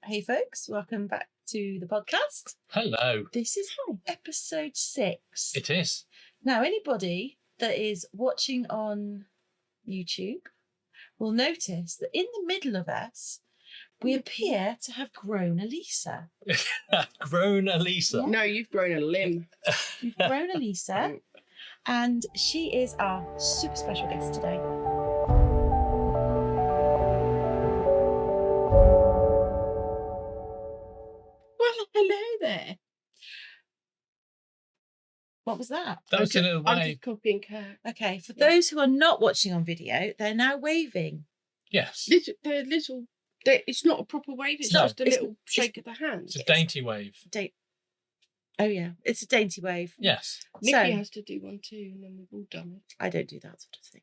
Hey folks, welcome back to the podcast. Hello. This is episode 6. It is. Now, anybody that is watching on YouTube will notice that in the middle of us, we appear to have grown Elisa. Grown Elisa? Yeah. No, you've grown a limb. We've grown Elisa, and she is our super special guest today. Well, hello there. What was that? That was in a I'm way. just copying Kirk. Okay, for those who are not watching on video, they're now waving. Yes. They're little. It's not a proper wave. It's No, just a little shake of the hand. It's a dainty wave. Oh yeah, it's a dainty wave. Yes. Nikki has to do one too, and then we've all done I don't do that sort of thing.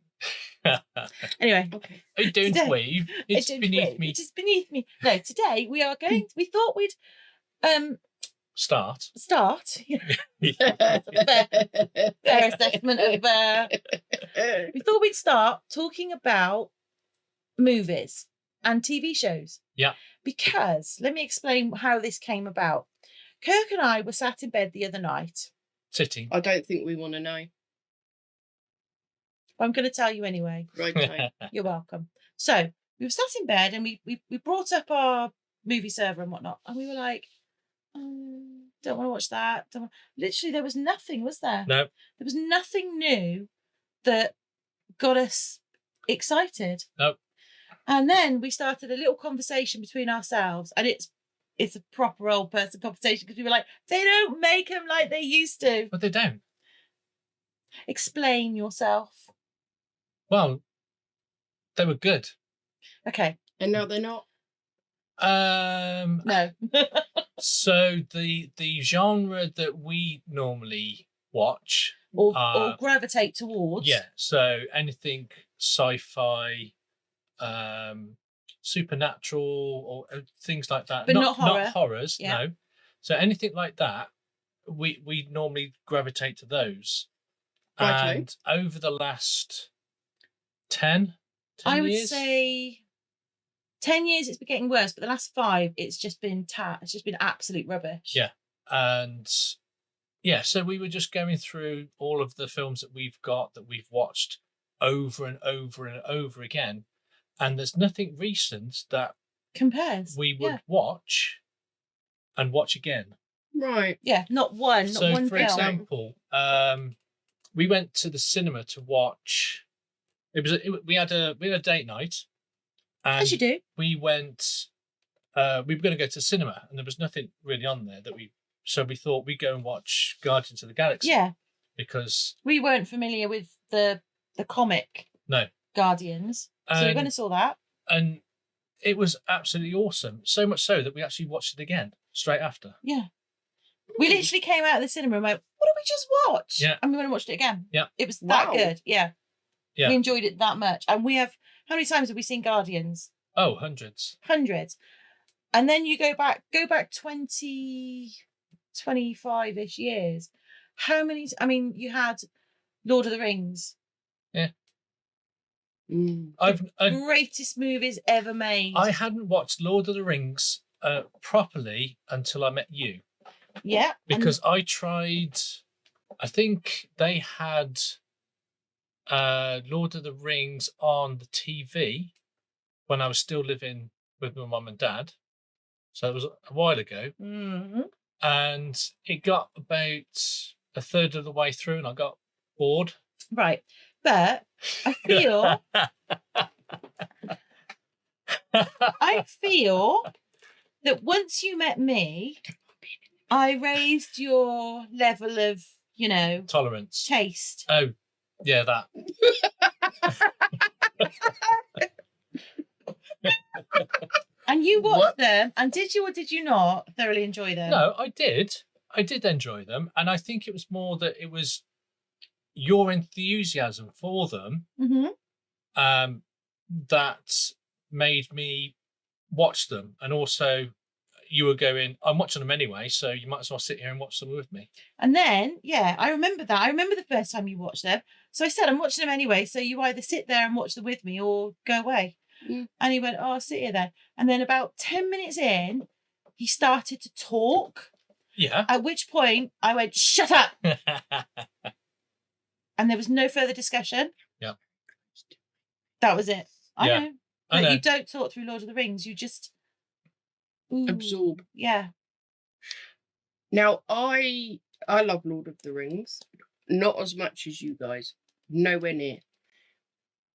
Anyway, it. Okay. I don't Today- wave. It's beneath me. It is beneath me. No, today we are going. We thought we'd Start. start. Fair assessment of. We thought we'd start talking about movies and TV shows. Yeah. Because let me explain how this came about. Kirk and I were sat in bed the other night. Sitting. I don't think we want to know. I'm going to tell you anyway. Right now. You're welcome. So we were sat in bed and we brought up our movie server and whatnot, and we were like, don't want to watch that. Literally, there was nothing, was there? No. There was nothing new that got us excited. Nope. And then we started a little conversation between ourselves, and it's a proper old person conversation because we were like, they don't make them like they used to. But they don't. Explain yourself. Well, they were good. Okay. And now they're not. No. So the genre that we normally watch, or gravitate towards. yeah. So anything sci-fi, supernatural, or things like that. But not horror. Not horrors. Yeah. No. So anything like that, we normally gravitate to those. Righto. And over the last 10 I would years, say 10 years it's been getting worse, but the last 5 it's just been it's just been absolute rubbish. Yeah. And yeah, so we were just going through all of the films that we've got that we've watched over and over and over again, and there's nothing recent that Compares. we would watch and watch again. Right. Yeah, not one So film. for example, we went to the cinema to watch. We had a date night, and As you do. we went. We were going to go to the cinema, and there was nothing really on there so we thought we'd go and watch Guardians of the Galaxy. Yeah. Because We weren't familiar with the comic no, Guardians. So we went and saw that. and it was absolutely awesome. So much so that we actually watched it again straight after. Yeah. We literally came out of the cinema and went, what did we just watch? Yeah. And we went and watched it again. Yeah. It was that Wow. good. Yeah. Yeah. We enjoyed it that much. And we have, how many times have we seen Guardians? Oh, hundreds. Hundreds. And then you go back 25-ish years. How many, you had Lord of the Rings. Greatest movies ever made. I hadn't watched Lord of the Rings properly until I met you. Yeah. Because I tried, I think they had Lord of the Rings on the TV when I was still living with my mum and dad. So it was a while ago. Mm-hmm. And it got about a third of the way through and I got bored. Right. But I feel that once you met me, I raised your level of, Tolerance. taste. Oh, yeah, that. And you watched them, and did you or did you not thoroughly enjoy them? No, I did. I did enjoy them. And I think it was more that it was your enthusiasm for them Mm-hmm. that made me watch them. And also you were going, I'm watching them anyway, so you might as well sit here and watch them with me. And then, yeah, I remember that. I remember the first time you watched them. So I said, I'm watching them anyway. So you either sit there and watch them with me or go away. Mm. And he went, oh, I'll sit here then. And then about 10 minutes in, he started to talk. Yeah. At which point I went, shut up. And there was no further discussion. Yeah. That was it. I Yeah. know. I But know. you don't talk through Lord of the Rings. You just Absorb. Yeah. Now, I love Lord of the Rings. Not as much as you guys. Nowhere near.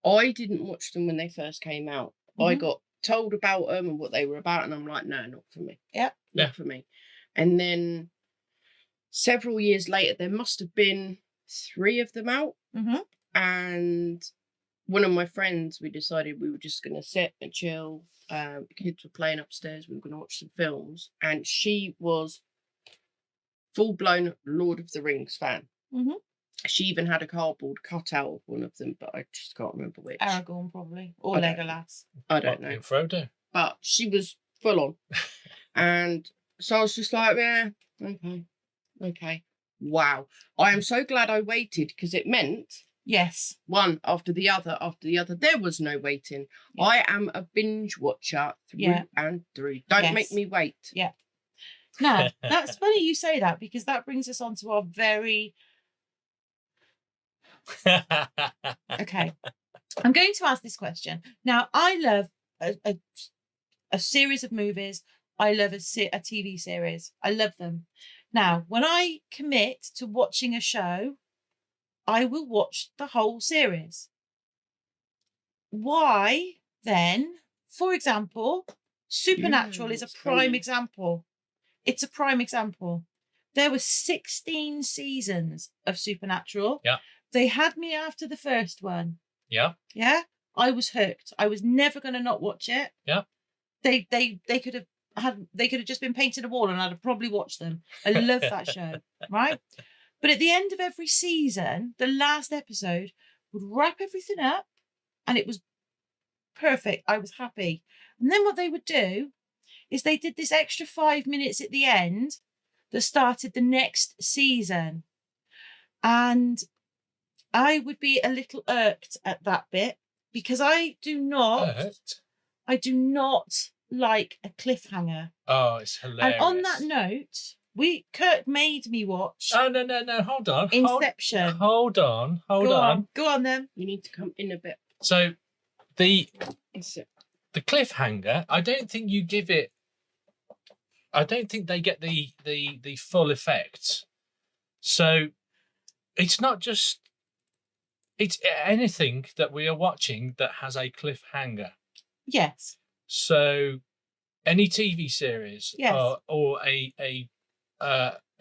I didn't watch them when they first came out. I Mhm. got told about them and what they were about, and I'm like, no, not for me. Yeah. Not Yeah. for me. And then several years later, there must have been 3 of them out. Mm-hmm. And one of my friends, we decided we were just going to sit and chill. The kids were playing upstairs. We were going to watch some films. And she was full-blown Lord of the Rings fan. Mm-hmm. She even had a cardboard cutout of one of them, but I just can't remember which. Aragorn, probably. Or I don't know. Legolas. I don't know. Frodo. But she was full on. And so I was just like, yeah, okay. Wow. I am so glad I waited, because it meant Yes. one after the other. There was no waiting. Yeah. I am a binge watcher through Yeah. and through. Don't make Yes. me wait. Yeah. Now, that's funny you say that, because that brings us on to our very... Okay. I'm going to ask this question. Now, I love a series of movies. I love a TV series. I love them. Now, when I commit to watching a show, I will watch the whole series. Why then, for example, Supernatural is a it's prime funny. example. It's a prime example. There were 16 seasons of Supernatural. Yeah. They had me after the first one. Yeah. Yeah. I was hooked. I was never going to not watch it. Yeah. They could have just been painted a wall and I'd have probably watched them. I love that show, right? But at the end of every season, the last episode would wrap everything up and it was perfect. I was happy. And then what they would do is they did this extra 5 minutes at the end that started the next season. And I would be a little irked at that bit, because I do not like a cliffhanger. Oh, it's hilarious. And on that note, Kirk made me watch Oh, no, hold on. Inception. Hold on. Go on then. You need to come in a bit. So the Inception. cliffhanger, I don't think you give it. I don't think they get the full effect. So it's not just. It's anything that we are watching that has a cliffhanger. Yes. So any TV series, Yes. or a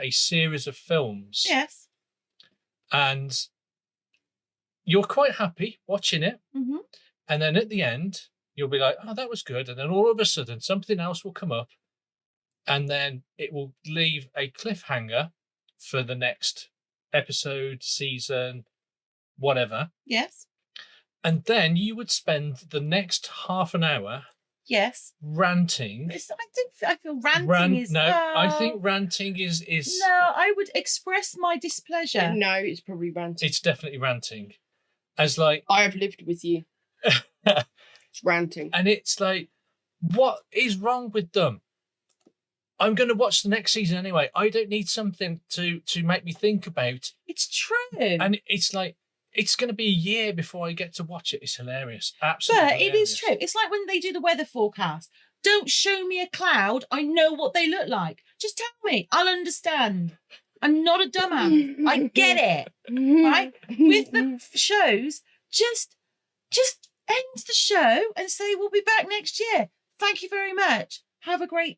series of films, Yes. and you're quite happy watching it, Mm-hmm. and then at the end you'll be like, "Oh, that was good," and then all of a sudden something else will come up, and then it will leave a cliffhanger for the next episode, season, whatever. Yes. And then you would spend the next half an hour Yes. ranting. I feel ranting is... I think ranting is No, I would express my displeasure. No, it's probably ranting. it's definitely ranting. As like I have lived with you. It's ranting. and it's like, what is wrong with them? I'm going to watch the next season anyway. I don't need something to make me think about. It's true. And it's like, it's going to be a year before I get to watch it. It's hilarious. Absolutely But it hilarious. is true. It's like when they do the weather forecast. Don't show me a cloud. I know what they look like. Just tell me. I'll understand. I'm not a dumbass. I get it. Right? With the shows, just end the show and say we'll be back next year. Thank you very much. Have a great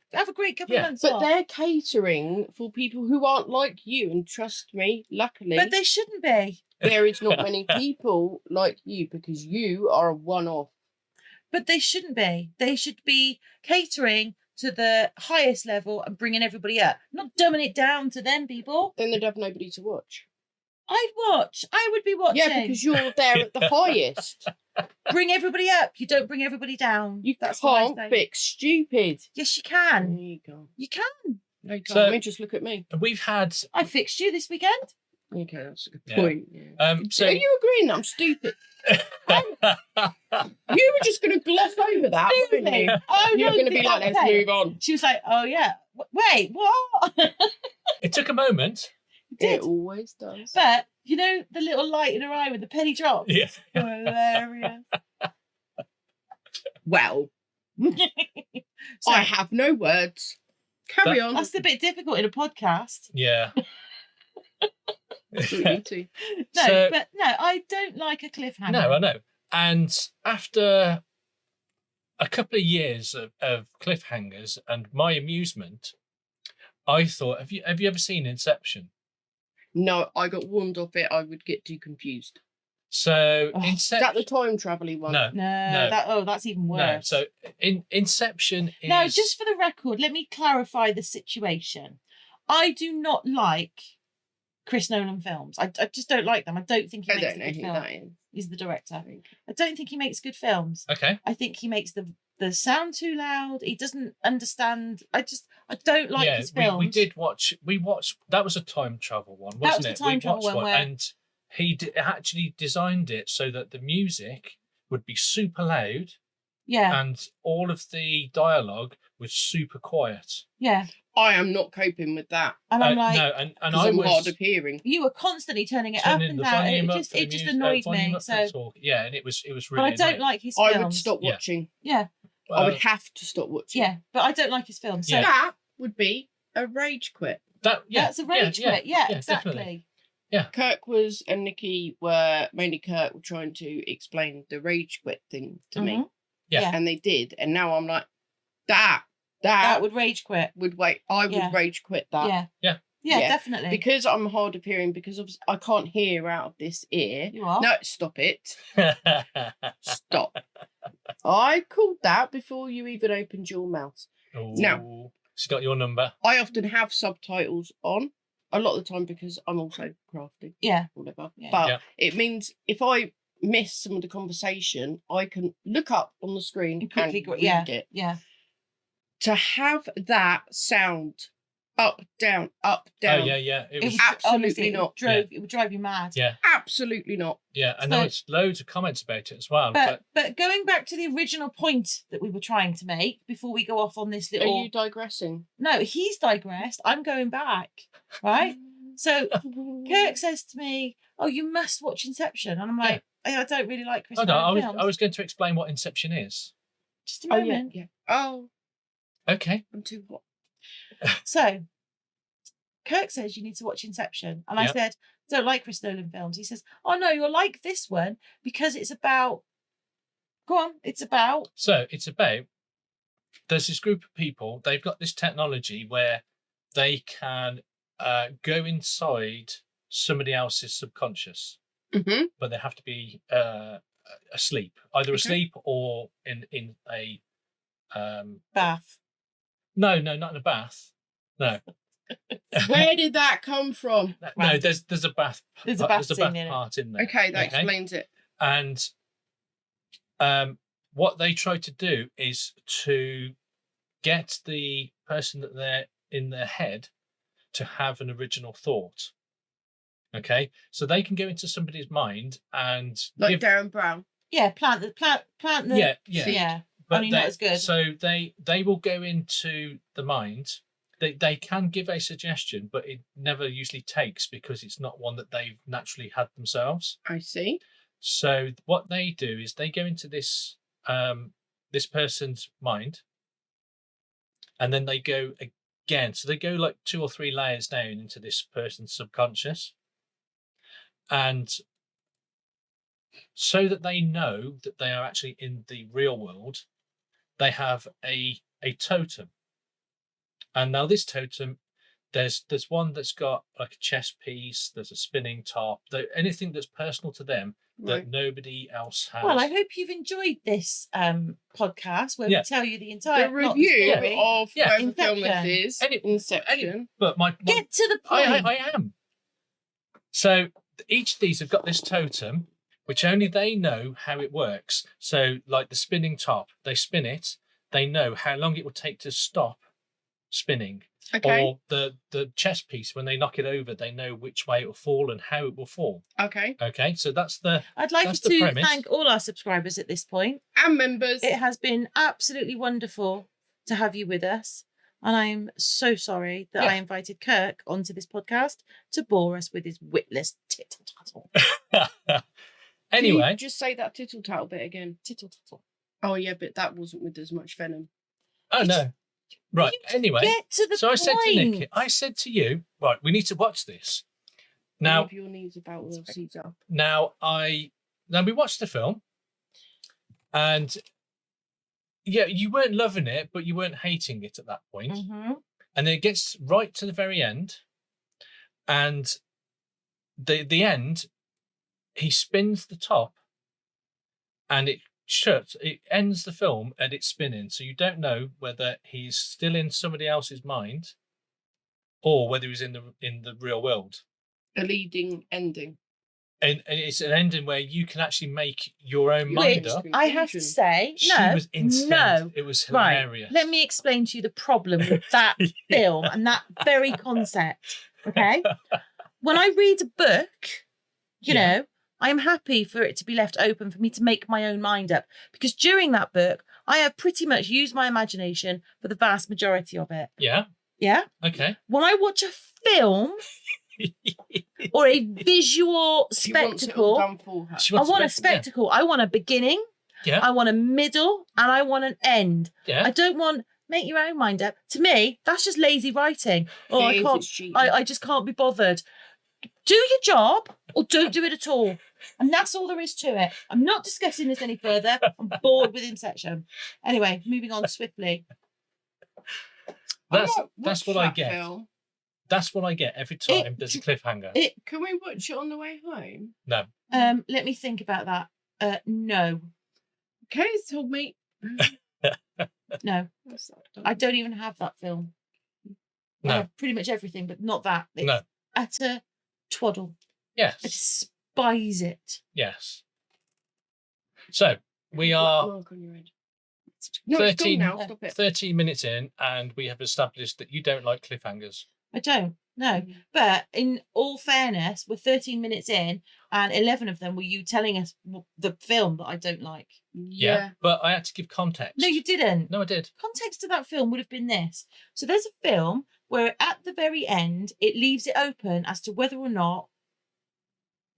couple of months But off. they're catering for people who aren't like you, and trust me, luckily, But they shouldn't be. there is not many people like you, because you are a one-off. But they shouldn't be. They should be catering to the highest level and bringing everybody up, not dumbing it down to them people. Then they'd have nobody to watch. I'd watch. I would be watching. Yeah, because you're there at the highest. Bring everybody up. You don't bring everybody down. You That's what I can't say. fix stupid. Yes, you No, can. you can't. You can. No, you can't. So- I mean, just look at me. And we've had I fixed you this weekend. Okay, that's a good Yeah. point. Yeah. So Are you agreeing that I'm stupid? You were just going to gloss over that, weren't you? Oh, You're no, going to be like, let's okay. move on. She was like, oh, yeah. Wait, what? it took a moment. It did. It always does. But, you know, the little light in her eye with the penny drop? Yeah. Hilarious. Well, So, I have no words. Carry on. that's a bit difficult in a podcast. Yeah. You too. No, So- but no, I don't like a cliffhanger. No, I know. And after a couple of years of cliffhangers and my amusement, I thought, have you ever seen Inception? No, I got warned off it. I would get too confused. So Oh, Is that the Inception. time travel one? No, No, that's even worse. no. So Inception is. Now, just for the record, let me clarify the situation. I do not like Chris Nolan films. I just don't like them. I don't think he I makes don't a know good who film. that is. He's the director. I don't think he makes good films. Okay. I think he makes the sound too loud. He doesn't understand. I don't like his films. We watched. That was a time travel one, That wasn't was it? the time We travel watched one where- and he actually designed it so that the music would be super loud Yeah, and all of the dialogue was super quiet. yeah. I am not coping with that And I'm like, no, and 'cause I I'm hard was of hearing. you were constantly turning it up turning and the down. volume And up for the it just music, annoyed volume me. up for So, the talk. Yeah, and it was but really. I don't annoying. like his I films. would stop Yeah. watching. Yeah, I would have to stop watching. yeah. But I don't like his films. So Yeah. That would be a rage quit. that's a rage quit. Yeah, definitely. exactly. Kirk and Nikki mainly Kirk were trying to explain the rage quit thing to me. Mhm. Yeah. Yeah. And they did. And now I'm like, that That would rage quit. would wait. I would Yeah. rage quit that. Yeah. Yeah. Yeah, Yeah. definitely. Because I'm hard of hearing, because I can't hear out of this ear. You are. No, stop it. Stop. I called that before you even opened your mouth. Ooh, she's got your number. I often have subtitles on a lot of the time because I'm also crafty, Yeah. whatever. Yeah. But Yeah. it means if I miss some of the conversation, I can look up on the screen And quickly and read yeah. it. Yeah. To have that sound up, down, Oh down. yeah. It It was. would, absolutely honestly, not. It would drive you mad. Yeah. Absolutely not. Yeah, and So- there was loads of comments about it as well. But going back to the original point that we were trying to make before we go off on this Are little you digressing? no, he's digressed. I'm going back. Right? So Kirk says to me, "Oh, you must watch Inception," and I'm like, I don't really like Chris Hold on, Nolan films. I was going to explain what Inception is. Just a Oh, yeah, moment. yeah. Oh, Okay. I'm too hot. So Kirk says you need to watch Inception, and I Yep. said, "Don't like Chris Nolan films." He says, "Oh no, you'll like this one because it's about." Go on, it's about. So it's about there's this group of people. They've got this technology where they can go inside somebody else's subconscious, Mm-hmm. but they have to be asleep, either Okay. asleep or in a Bath. no, not in a bath. No, Where did that come from? no. There's a bath. There's a bath There's a scene bath in it. part in there. Okay, that explains it. And what they try to do is to get the person that they're in their head to have an original thought. Okay, so they can go into somebody's mind and Like give, Darren Brown. Yeah, plant the. yeah, Yeah. but only not as good. So they will go into the mind. They can give a suggestion, but it never usually takes because it's not one that they've naturally had themselves. I see. So what they do is they go into this this person's mind, and then they go again. So they go like 2 or 3 layers down into this person's subconscious, and so that they know that they are actually in the real world, they have a totem. And now this totem, there's one that's got like a chess piece, there's a spinning top, anything that's personal to them that Right. nobody else has. Well, I hope you've enjoyed this podcast where Yeah. we tell you the entire The not review story. of Yeah. whatever film Inception. this is. Inception. But my Get to the point. I am. So each of these have got this totem, which only they know how it works. So like the spinning top, they spin it, they know how long it will take to stop spinning. Okay. Or the chess piece, when they knock it over, they know which way it will fall and how it will fall. Okay. Okay, so that's the I'd like that's you the to premise. thank all our subscribers at this point. And members. It has been absolutely wonderful to have you with us. And I'm so sorry that I invited Kirk onto this podcast to bore us with his witless tittle-tattle. Anyway. Can you just say that tittle-tattle bit again? Tittle-tattle. Oh, yeah, but that wasn't with as much venom. Oh, no. Right, anyway. Get to the So point. I said to Nikki, I said to you, right, we need to watch this. Now, If your knees about will seize up. Now we watched the film, and yeah, you weren't loving it, but you weren't hating it at that point. Mm-hmm. And then it gets right to the very end, and the end, he spins the top, and it ends the film and it's spinning, so you don't know whether he's still in somebody else's mind or whether he's in the real world. A leading ending. And it's an ending where you can actually make your own mind up. I have to say, She no, was instant. no. It was Right, hilarious. let me explain to you the problem with that film and that very concept, okay? When I read a book, you know, I am happy for it to be left open for me to make my own mind up, because during that book, I have pretty much used my imagination for the vast majority of it. Yeah. Yeah? Okay. When I watch a film or a visual spectacle, I want a spectacle. I want a beginning. Yeah. I want a middle, and I want an end. Yeah. I don't want make your own mind up. To me, that's just lazy writing. Oh, I can't. I just can't be bothered. Do your job or don't do it at all. And that's all there is to it. I'm not discussing this any further. I'm bored with Inception. Anyway, moving on swiftly. That's what I get. Film. That's what I get every time there's a cliffhanger. Can we watch it on the way home? No. Let me think about that. No. Okay, told me. No. I don't even have that film. No. I have pretty much everything, but not that. It's No. utter twaddle. Yes. I despise it. Yes. So we are Mark on your head. No, it's gone now. Stop it. 13 minutes in, and we have established that you don't like cliffhangers. I don't. No. But in all fairness, we're 13 minutes in, and 11 of them were you telling us the film that I don't like. Yeah. But I had to give context. No, you didn't. No, I did. Context to that film would have been this. So there's a film where at the very end, it leaves it open as to whether or not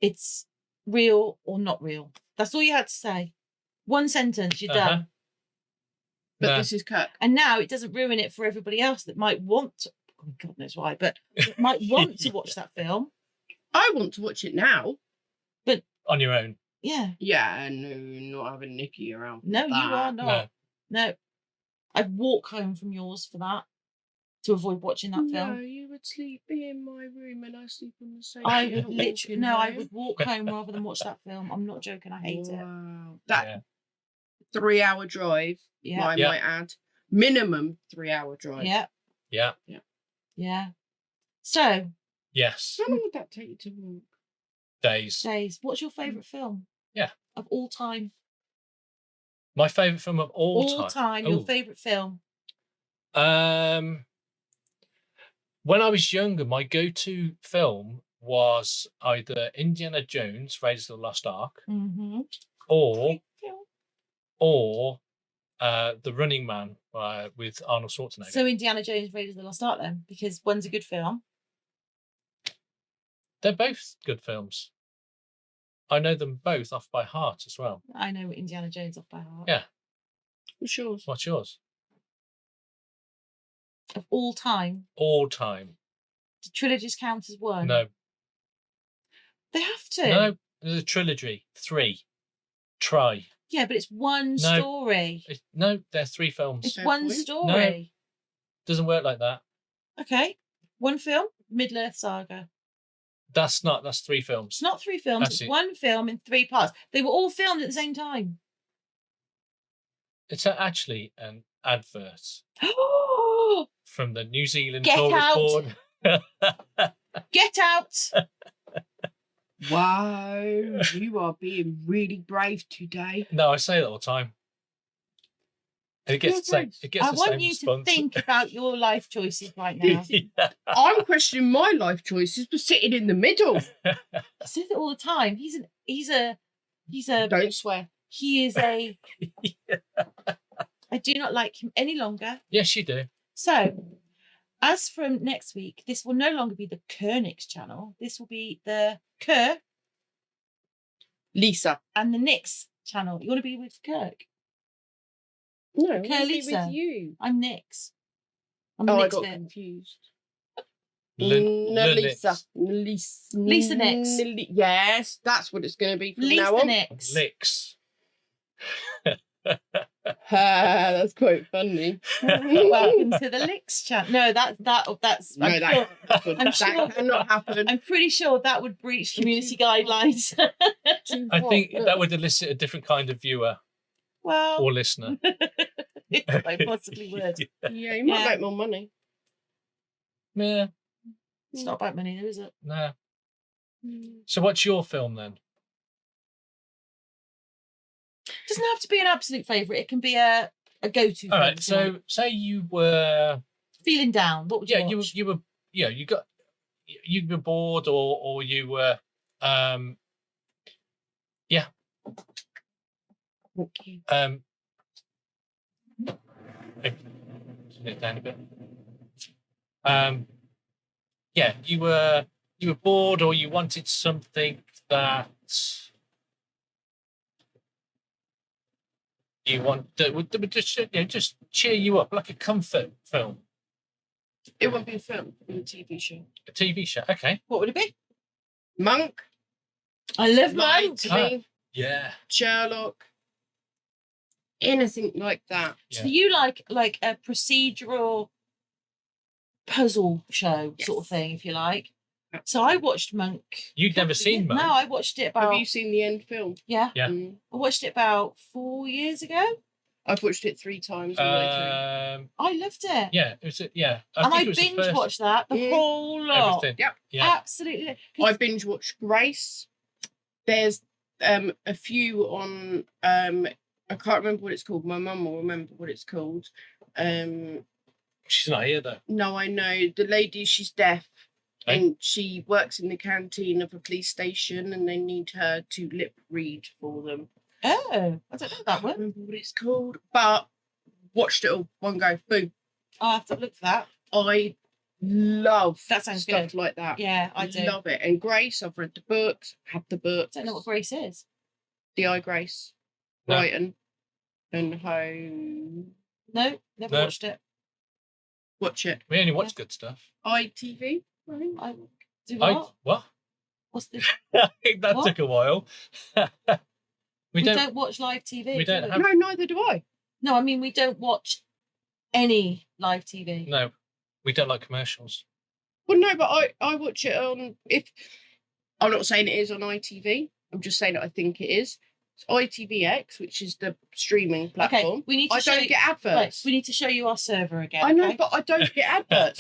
it's real or not real. That's all you had to say. One sentence, you're done. But this is Kirk. And now it doesn't ruin it for everybody else that might want to, God knows why, but might want to watch that film. I want to watch it now. But on your own. Yeah. Yeah, no, not having Nikki around. No, you are not. No. I'd walk home from yours for that, to avoid watching that film. No, you would sleep in my room and I sleep on the same. I would literally, no, I would walk home rather than watch that film. I'm not joking. I hate it. That 3-hour drive, I might add. Minimum 3-hour drive. Yeah. Yeah. Yeah. Yeah. So. Yes. How long would that take you to walk? Days. What's your favourite film? Yeah. Of all time? My favourite film of all time? All time, your favourite film? When I was younger, my go-to film was either Indiana Jones, Raiders of the Lost Ark, or The Running Man with Arnold Schwarzenegger. So Indiana Jones, Raiders of the Lost Ark then, because one's a good film. They're both good films. I know them both off by heart as well. I know Indiana Jones off by heart. Yeah. What's yours? What's yours? Of all time? All time. Do trilogies count as one? No. They have to. No, the trilogy. 3. Try. Yeah, but it's one story. No, they're 3 films. It's one story. No, doesn't work like that. Okay. One film, Middle-earth Saga. That's 3 films. It's not 3 films. It's one film in 3 parts. They were all filmed at the same time. It's actually an advert from the New Zealand Get Tourist out. Board. Get out! Wow, you are being really brave today. No, I say that all the time. And it gets the same. It gets I the want same you response. to think about your life choices right now. Yeah. I'm questioning my life choices, but sitting in the middle. I say that all the time. He's a Don't swear. he is a I do not like him any longer. Yes, you do. So, as from next week, this will no longer be the Kernix channel. This will be the Kerr Lisa. and the Nix channel. You want to be with Kirk? No, I Okay, wanna be Lisa. with you. I'm Nix. I'm Oh, I Nix got bit. confused. Lisa. Lisa Nix. Yes, that's what it's going to be from Lisa now on. Nix. Licks. That's quite funny. Welcome to the Licks channel. No, that's No, that cannot happen. I'm pretty sure that would breach community guidelines. I think that would elicit a different kind of viewer Well, or listener. I possibly would. Yeah, you might Yeah. make more money. Yeah, It's not about money, though, is it? no. So what's your film then? It doesn't have to be an absolute favourite. It can be a go-to. All right. film, if you So say you were, feeling down. What would you you watch? were, you were bored or you were, yeah. Turn it down a bit. Yeah, you were bored or you wanted something that that would just cheer you up, like a comfort film, It won't be a film, it'll be a TV show. a TV show. Okay. What would it be? Monk, I love Lied Monk. to Me, Yeah. Sherlock, anything like that. So you like a procedural puzzle show sort of Yes. thing, if you like. So I watched Monk. You'd never seen Monk? No, I watched it about. Have you seen the end film? Yeah. Yeah. I watched it about 4 years ago. I've watched it 3 times all the way through. I loved it. Yeah, it was. Yeah, And I think it was the binge first, watched that the Yeah. whole lot. everything. Yep. Yeah. Absolutely. I binge watched Grace. There's a few on I can't remember what it's called. My mum will remember what it's called. She's not here though. No, I know. The lady, she's deaf. Okay. And she works in the canteen of a police station and they need her to lip read for them. Oh, I don't know that I can't one. remember what it's called. But watched it all. One go. Boom. I'll have to look for that. I love That sounds stuff good. like that. Yeah, I do. Love it. And Grace, I've read the books, had the books. Don't know what Grace is. The Eye Grace, No. Brighton, and Home. No, never No. watched it. Watch it. We only watch good stuff. ITV. I do I what? what? What's the? I think that What? took a while. We don't. don't watch live TV. we do don't we? have- No, neither do I. No, I mean we don't watch any live TV. No, we don't like commercials. Well, no, but I watch it on. If I'm not saying it is on ITV, I'm just saying that I think it is. It's ITVX, which is the streaming platform. Okay, we need to I show don't you, get right, adverts. we need to show you our server again. I know, okay? but I don't get adverts.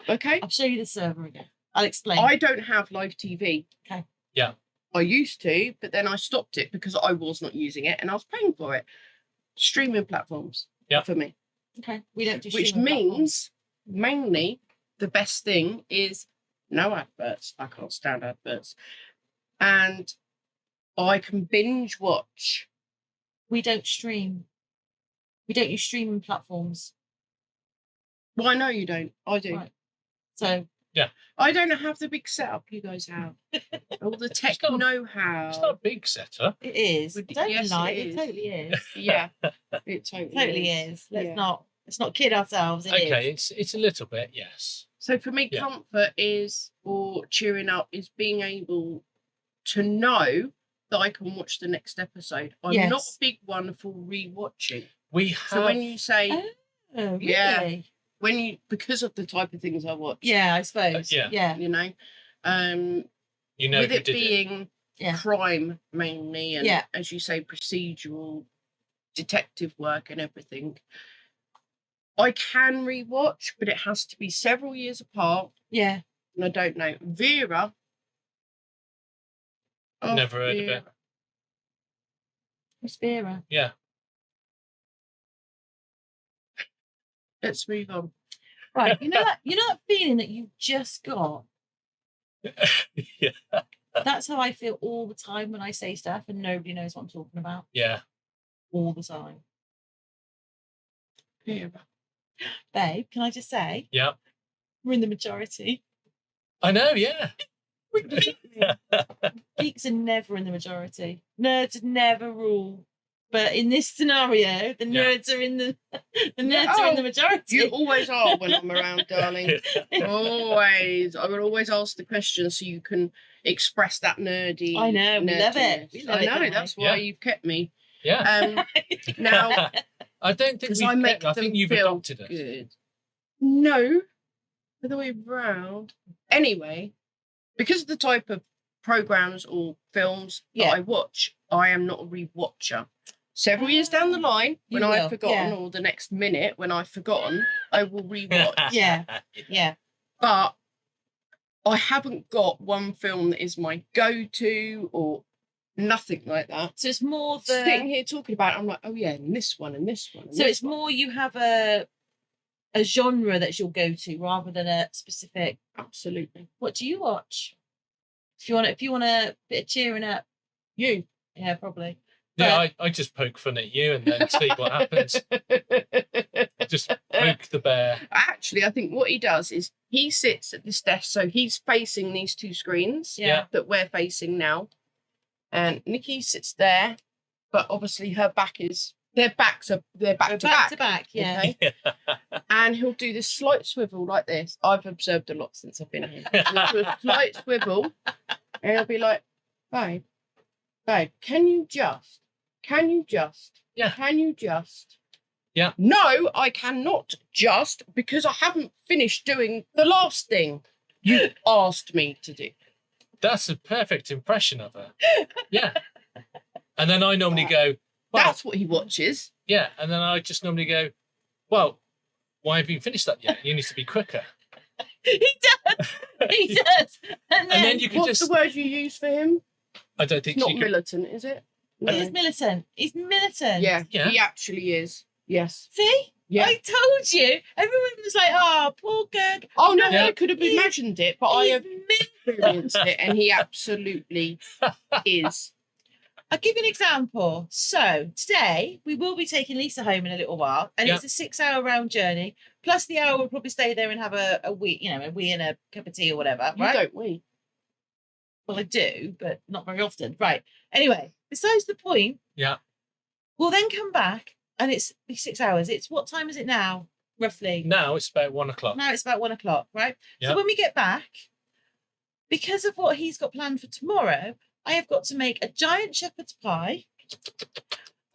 Okay, I'll show you the server again. I'll explain. I don't have live TV. Okay. Yeah. I used to, but then I stopped it because I was not using it and I was paying for it. Streaming platforms. Yeah. For me. Okay, we don't do Which streaming platforms. means mainly the best thing is no adverts. I can't stand adverts. And I can binge watch. we don't stream. We don't use streaming platforms. Well, I know you don't. I do. Right. So I don't have the big setup you guys have. All the tech not a- know-how. It's not a big setup. it is. Would- Don't yes, lie. it It is. totally is. Yeah, it Totally is. Yeah. Let's not kid ourselves. It is. Okay, it's a little bit, yes. So for me, Yeah. comfort is, or cheering up, is being able to know that I can watch the next episode. I'm not Yes. a big one for rewatching. We have. So when you say, Oh, really? Yeah. Because of the type of things I watch, Yeah, I suppose. yeah. Yeah. you know, you know with who it did being Yeah. crime mainly, and Yeah. as you say, procedural detective work and everything. I can rewatch, but it has to be several years apart. Yeah. And I don't know. Vera. Oh, Never heard of Vera. it. Miss Vera. Yeah. Let's move on. Right. You know that feeling that you just got? Yeah. That's how I feel all the time when I say stuff and nobody knows what I'm talking about. Yeah. All the time. Yeah. Babe, can I just say? Yeah. We're in the majority. I know, yeah. Geeks are never in the majority. Nerds never rule. But in this scenario, the nerds are in the nerds are in the majority. You always are when I'm around, darling. Always. I will always ask the question so you can express that nerdy. I know, we love it. We love I it, know, don't that's we? why Yeah. you've kept me. Yeah. Now, I don't think because we've I make kept, I think them you've feel adopted us. good. No, the other way round. Anyway, because of the type of programs or films that I watch, I am not a rewatcher. Several years down the line, when You I've will, forgotten, yeah. or the next minute when I've forgotten, I will rewatch. Yeah. But I haven't got one film that is my go-to or nothing like that. So it's more Sitting here talking about it, I'm like, oh yeah, and this one and this one. And so this it's one. more you have a genre that's your go-to rather than a specific. Absolutely. What do you watch? If you want a bit of cheering up, You. yeah, probably. Yeah, I just poke fun at you and then see what happens. Just poke the bear. Actually, I think what he does is he sits at this desk, so he's facing these two screens Yeah. that we're facing now. And Nikki sits there, but obviously her back is they're back to back. Yeah. Okay? And he'll do this slight swivel like this. I've observed a lot since I've been here. He'll do a slight swivel, and he'll be like, babe, can you just? Yeah. Can you just? Yeah. No, I cannot just because I haven't finished doing the last thing you asked me to do. That's a perfect impression of her. Yeah. And then I normally go, well, That's what he watches. yeah. And then I just normally go, well, why have you finished that yet? You need to be quicker. He does. He does. And then you can What's just, the word you use for him? I don't think It's not she could, militant, is it? No. He's militant. He's militant. Yeah, Yeah. he actually is. Yes. See? Yeah. I told you. Everyone was like, oh, poor Kirk. Oh no, Yeah. I could have imagined it, but I have experienced it, and he absolutely is. I'll give you an example. So today we will be taking Lisa home in a little while, and it's a 6-hour round journey. Plus the hour we'll probably stay there and have a wee, a wee and a cup of tea or whatever. You Right? don't we? Well, I do, but not very often. Right. Anyway, besides the point. Yeah. We'll then come back, and it's 6 hours. It's what time is it now, roughly? now it's about 1 o'clock. Now it's about 1 o'clock, right? Yeah. So when we get back, because of what he's got planned for tomorrow, I have got to make a giant shepherd's pie.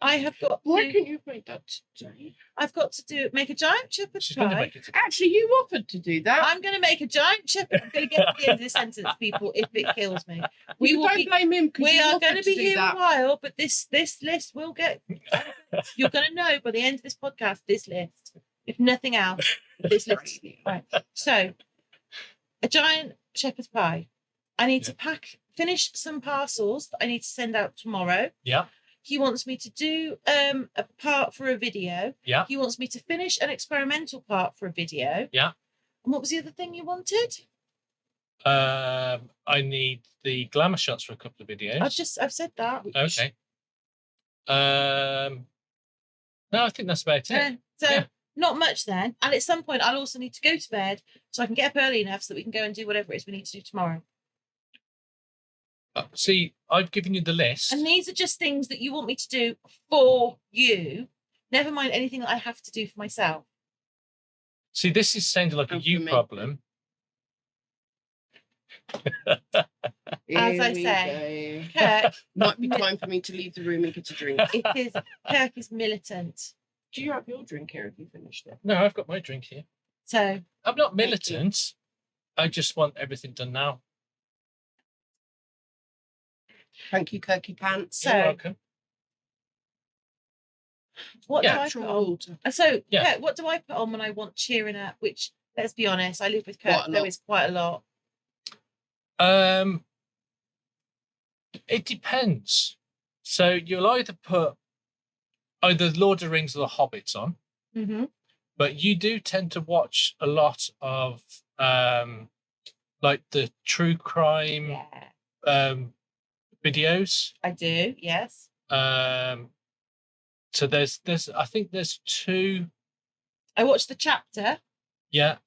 I have got Why to, couldn't you make that today? I've got to make a giant shepherd's She's going to pie. make it. Actually, you offered to do that. I'm going to make a giant shepherd. I'm going to get to the end of this sentence, people, if it kills me. We will don't be, blame him because we you are offered going to be do here that. a while, but this list will get. You're going to know by the end of this podcast, this list, if nothing else, this list. Right. So, a giant shepherd's pie. I need to finish some parcels that I need to send out tomorrow. Yeah. He wants me to do a part for a video. Yeah. He wants me to finish an experimental part for a video. Yeah. And what was the other thing you wanted? I need the glamour shots for a couple of videos. I've said that. Okay. No, I think that's about it. So Yeah. not much then. And at some point, I'll also need to go to bed so I can get up early enough so that we can go and do whatever it is we need to do tomorrow. See, I've given you the list. And these are just things that you want me to do for you. Never mind anything that I have to do for myself. See, this is sounding like a And for you me. problem. As I Here we say. go. Kirk, Might be time for me to leave the room and get a drink. Kirk is militant. Do you have your drink here if you finished it? No, I've got my drink here. So I'm not Thank you. militant. I just want everything done now. Thank you, Kirky Pants. So- You're welcome. what Yeah. do I put Natural on? water. So Yeah. Kirk, what do I put on when I want cheering up? Which, let's be honest, I live with Quite Kirk. a There lot. is quite a lot. It depends. So you'll either put either Lord of the Rings or the Hobbits on, Mm-hmm. but you do tend to watch a lot of like the true crime Yeah, videos. I do. Yes. So there's I think there's two. I watched the chapter Yeah,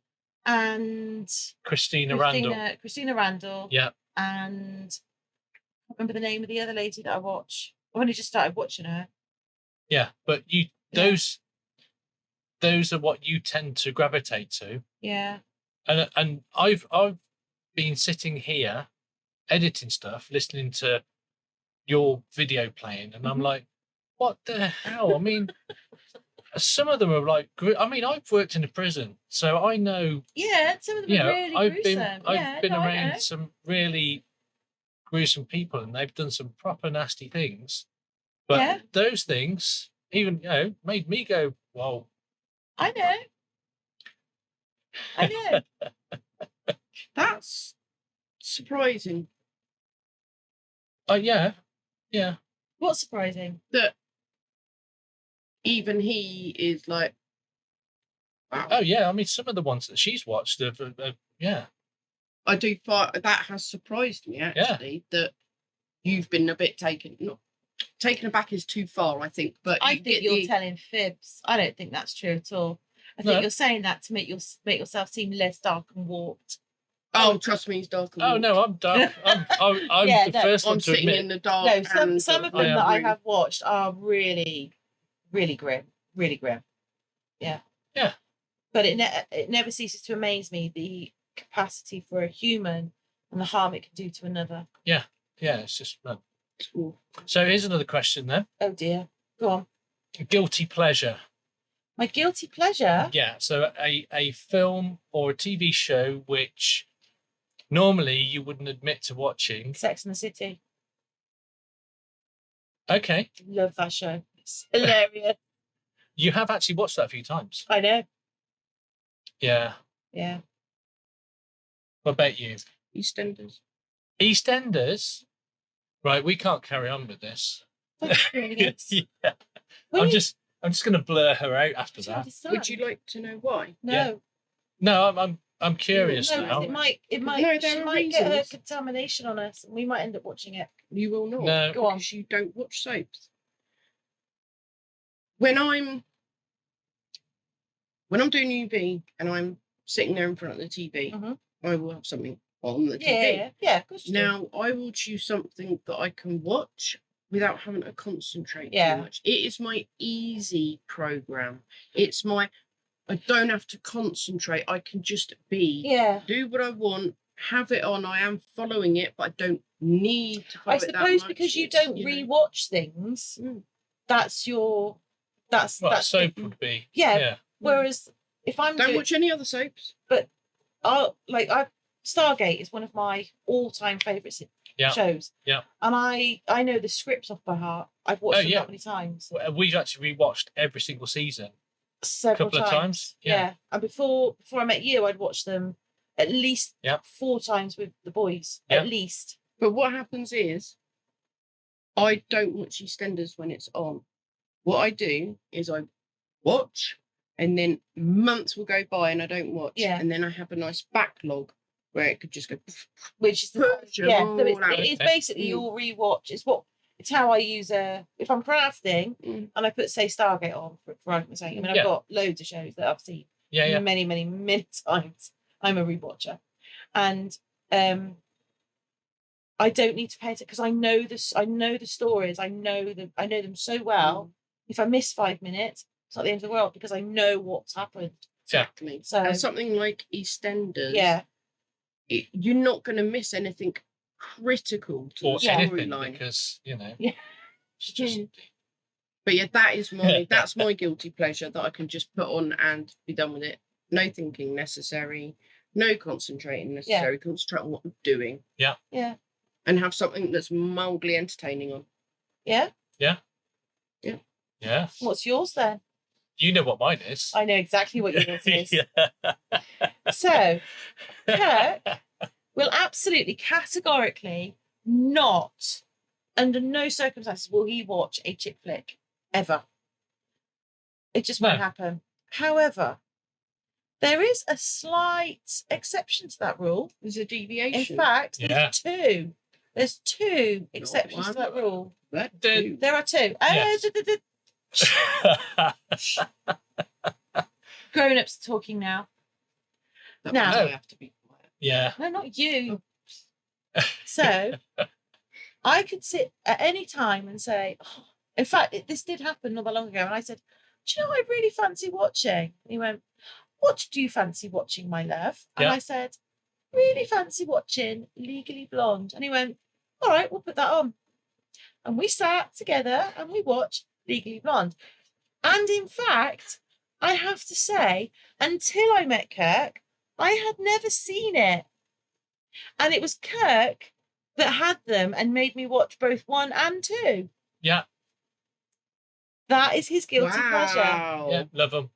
and Christina Randall. Christina Randall. Yeah, And I can't remember the name of the other lady that I watch. I've only just started watching her. yeah, but Yeah. those are what you tend to gravitate to. Yeah. And I've been sitting here editing stuff, listening to your video playing, and I'm Mhm. like, what the hell? I mean, some of them are like, I mean, I've worked in a prison, so I know. Yeah, some of them You are know, really I've gruesome. been I around know. some really gruesome people, and they've done some proper nasty things. But Yeah. those things, even made me go, "Whoa!" I know. I know. That's surprising Yeah. What's surprising? that even he is like, wow. Oh yeah. I mean, some of the ones that she's watched, yeah. I do find that has surprised me actually that you've been a bit taken aback is too far, I think. But I you think get you're the- telling fibs. I don't think that's true at all. I think No. you're saying that to make yourself seem less dark and warped. Oh, trust me, he's dark. And Oh warped. no, I'm dark. I'm Yeah, the no, first one I'm to sitting admit. in the dark. No, and some of I them am. that I room. have watched are really, really grim. Really grim. Yeah. Yeah. But it never ceases to amaze me the capacity for a human and the harm it can do to another. Yeah, it's just. Ooh. So here's another question then. Oh dear. Go on. Guilty pleasure. My guilty pleasure. Yeah. So a film or a TV show which normally you wouldn't admit to watching. Sex and the City. Okay. Love that show. It's hilarious. You have actually watched that a few times. I know. Yeah. Yeah. What about you? EastEnders. EastEnders. Right, we can't carry on with this. That's brilliant. Yeah. When I'm you- just going to blur her out after Do you that. understand? Would you like to know why? No. Yeah. No, I'm curious No, now. because it might No, she there are might get her reasons. contamination on us and we might end up watching it. You will not. No. Go on. Because you don't watch soaps. When I'm doing UV and I'm sitting there in front of the TV, Mhm. I will have something on the TV. Yeah, of course you do. Now, I will choose something that I can watch without having to concentrate Yeah. too much. It is my easy program. It's my, I don't have to concentrate. I can just be, Yeah. do what I want, have it on. I am following it, but I don't need to follow I it that suppose much. because you It's, don't know, rewatch things, Mm. that's your that's Well, that's soap it. would be. Yeah. Yeah. Whereas if I'm Don't doing watch any other soaps. Stargate is one of my all-time favourite Yeah. shows. Yeah. And I know the scripts off by heart. I've watched them yeah. that many times. We've actually rewatched every single season. Several Couple of times, yeah. And before I met you, I'd watched them at least Yeah. 4 times with the boys. Yeah. At least. But what happens is, I don't watch EastEnders when it's on. What I do is I watch, and then months will go by and I don't watch. Yeah. And then I have a nice backlog where it could just go. Which is Purge them yeah. all So it's, out. it is Okay. basically Mm. your rewatch. It's how I use if I'm crafting Mm. and I put say Stargate on for argument's sake. I mean Yeah. I've got loads of shows that I've seen Yeah. many, many, many times. I'm a rewatcher. And I don't need to pay attention because I know this. I know the stories. I know them so well. If I miss 5 minutes, it's not the end of the world because I know what's happened. Exactly. So And something like EastEnders, yeah, you're not going to miss anything critical to Or the anything storyline. because Yeah. it's just But yeah, that is that's my guilty pleasure that I can just put on and be done with it. No thinking necessary, no concentrating necessary. Concentrate on what I'm doing. yeah, And have something that's mildly entertaining on. yeah. yeah. What's yours then? You know what mine is. I know exactly what yours is. Yeah. So Kirk will absolutely categorically not, under no circumstances, will he watch a chick flick ever. It just won't No. happen. However, there is a slight exception to that rule. There's a In deviation. fact, Yeah. there's two. There's two exceptions to that rule. That Did- too. There are two. Yes. Grown-ups talking now. That Now- means I have to be quiet. Yeah. No, not you. So I could sit at any time and say, oh, in fact, this did happen not that long ago. And I said, do you know what I really fancy watching? And he went, what do you fancy watching, my love? And Yeah. I said, really fancy watching Legally Blonde. And he went, all right, we'll put that on. And we sat together and we watched Legally Blonde. And in fact, I have to say, until I met Kirk, I had never seen it. And it was Kirk that had them and made me watch both 1 and 2. Yeah. That is his guilty pleasure. Wow. Yeah. Love them.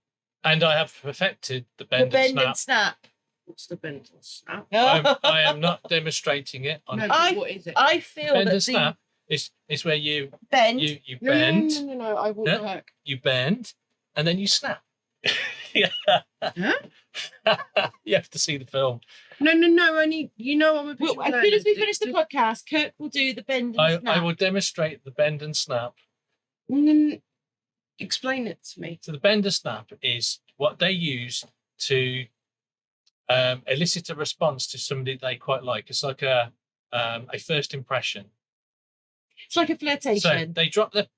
And I have perfected the The bend, bend and and snap. snap. What's the bend and snap? I am not demonstrating it. On No, I- what is it? I feel bend that and snap is where you the bend, you No, bend, no. I want No. Kirk. you bend, and then you snap. Yeah. Huh? You have to see the film. No. I need. I'm a well, visual as soon learner. as we finish the podcast, Kirk will do the bend and I snap. will demonstrate the bend and snap. Explain it to me. So the bend and snap is what they use to elicit a response to somebody they quite like. It's like a first impression. It's like a So flirtation. they drop the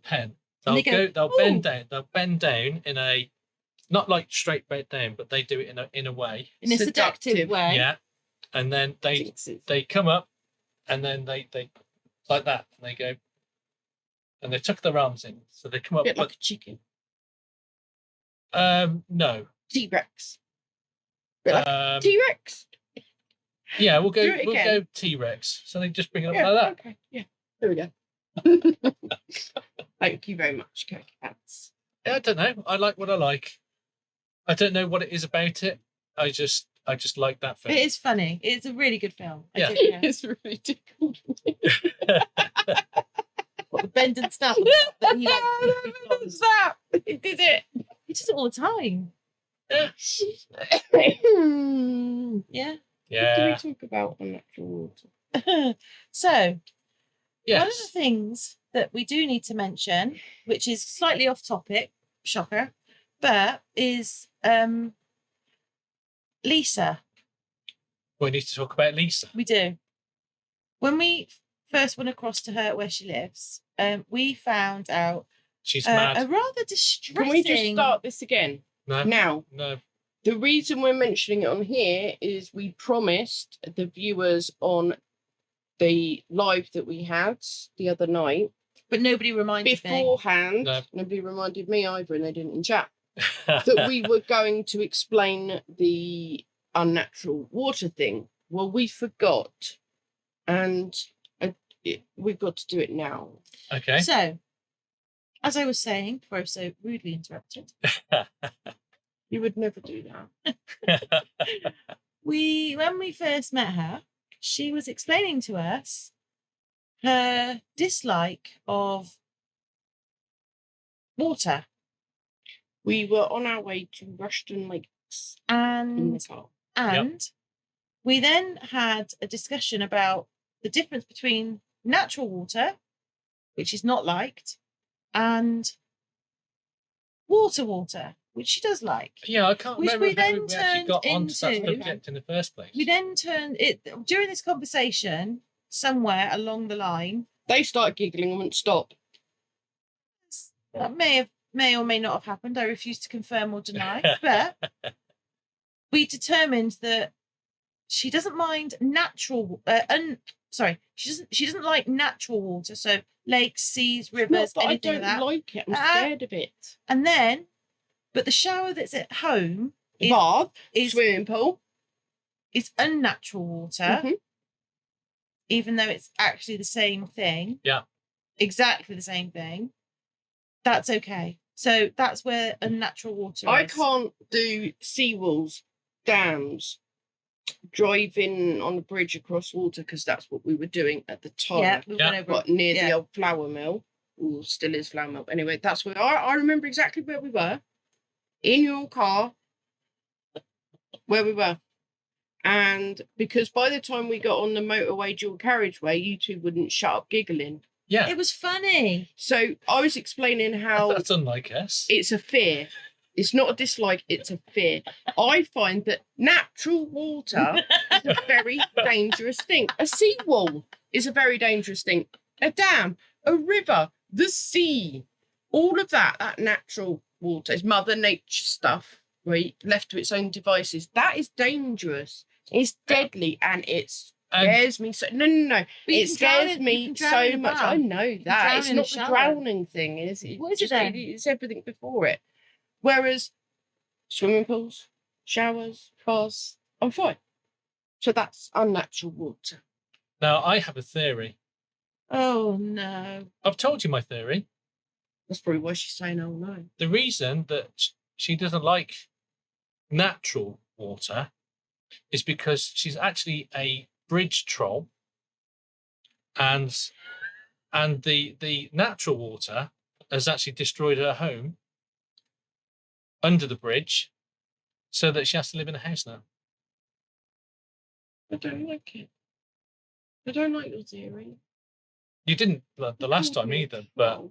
pen. And They'll they go, they'll "Ooh." bend down. They'll bend down in a not like straight bend down, but they do it in a way. In a seductive seductive, way. Yeah. And then Jinxes. they come up and then they like that and they go and they tuck their arms in. So they come A up bit like a chicken. no. T-Rex. Bit like T-Rex. Yeah, we'll Do it go again. T-Rex. So they just bring it up Yeah, like that. okay. Yeah. There we go. Thank you very much, Kirk. That's I don't know. I like what I like. I don't know what it is about it. I just like that film. It is funny. It's a really good film. I Yeah. do care. it's really difficult. What, the bend and snap. That he likes. Snap! He did it. He does it all the time. What Yeah. do Yeah. we talk about Unnatural Water? So, one of the Yes. things that we do need to mention, which is slightly off topic, shocker, but is Lisa. We need to talk about Lisa. We do. When we first went across to her where she lives, we found out She's a mad. rather distressing. Can we just start this again? No. Now, No. the reason we're mentioning it on here is we promised the viewers on the live that we had the other night, But nobody reminded me. beforehand, No. nobody reminded me either, and they didn't in chat, that we were going to explain the unnatural water thing. Well, we forgot, and we've got to do it now. Okay. So, as I was saying before I was so rudely interrupted, You would never do that. when we first met her, she was explaining to us her dislike of water. We were on our way to Rushton Lakes in the And car. we then had a discussion about the difference between natural water, which is not liked, and water, which she does like. Yeah, I can't Which remember we how then we actually got turned onto that into- subject in the first place. We then turned it during this conversation, somewhere along the line, They started giggling and wouldn't stop. that may or may not have happened. I refuse to confirm or deny. But we determined that she doesn't mind natural. She doesn't like natural water. So lakes, seas, Not rivers, that I anything don't like that. like it. I'm Ah. scared of it. And then, but the shower that's at home Bath, is swimming pool. unnatural water, Mhm. even though it's actually the same thing. Yeah. Exactly the same thing. That's okay. So that's where unnatural water I is. can't do seawalls, dams, driving on the bridge across water because that's what we were doing at the time. Yeah, we Yeah. went over. But near yeah. the old flour mill. Ooh, still is flour mill. Anyway, that's where I remember exactly where we were. in your car where we were. And because by the time we got on the motorway dual carriageway, you two wouldn't shut up giggling. Yeah. It was funny. So I was explaining how That's unlike us. it's a fear. It's not a dislike, it's a fear. I find that natural water is a very dangerous thing. A seawall is a very dangerous thing. A dam, a river, the sea, all of that natural water is Mother Nature stuff, right? Left to its own devices. That is dangerous. It's deadly and it scares me so. No. But you It can drown scares in- you me can drown so in a much. bath. I know that. drown It's in a not the shower. drowning thing. It's What is it just then? it's everything before it. Whereas swimming pools, showers, baths, I'm fine. So that's unnatural water. Now, I have a theory. Oh no. I've told you my theory. That's probably why she's saying, oh no. The reason that she doesn't like natural water is because she's actually a bridge troll, and the natural water has actually destroyed her home under the bridge, so that she has to live in a house now. I don't like it. I don't like your theory. You didn't the last time either, but Well,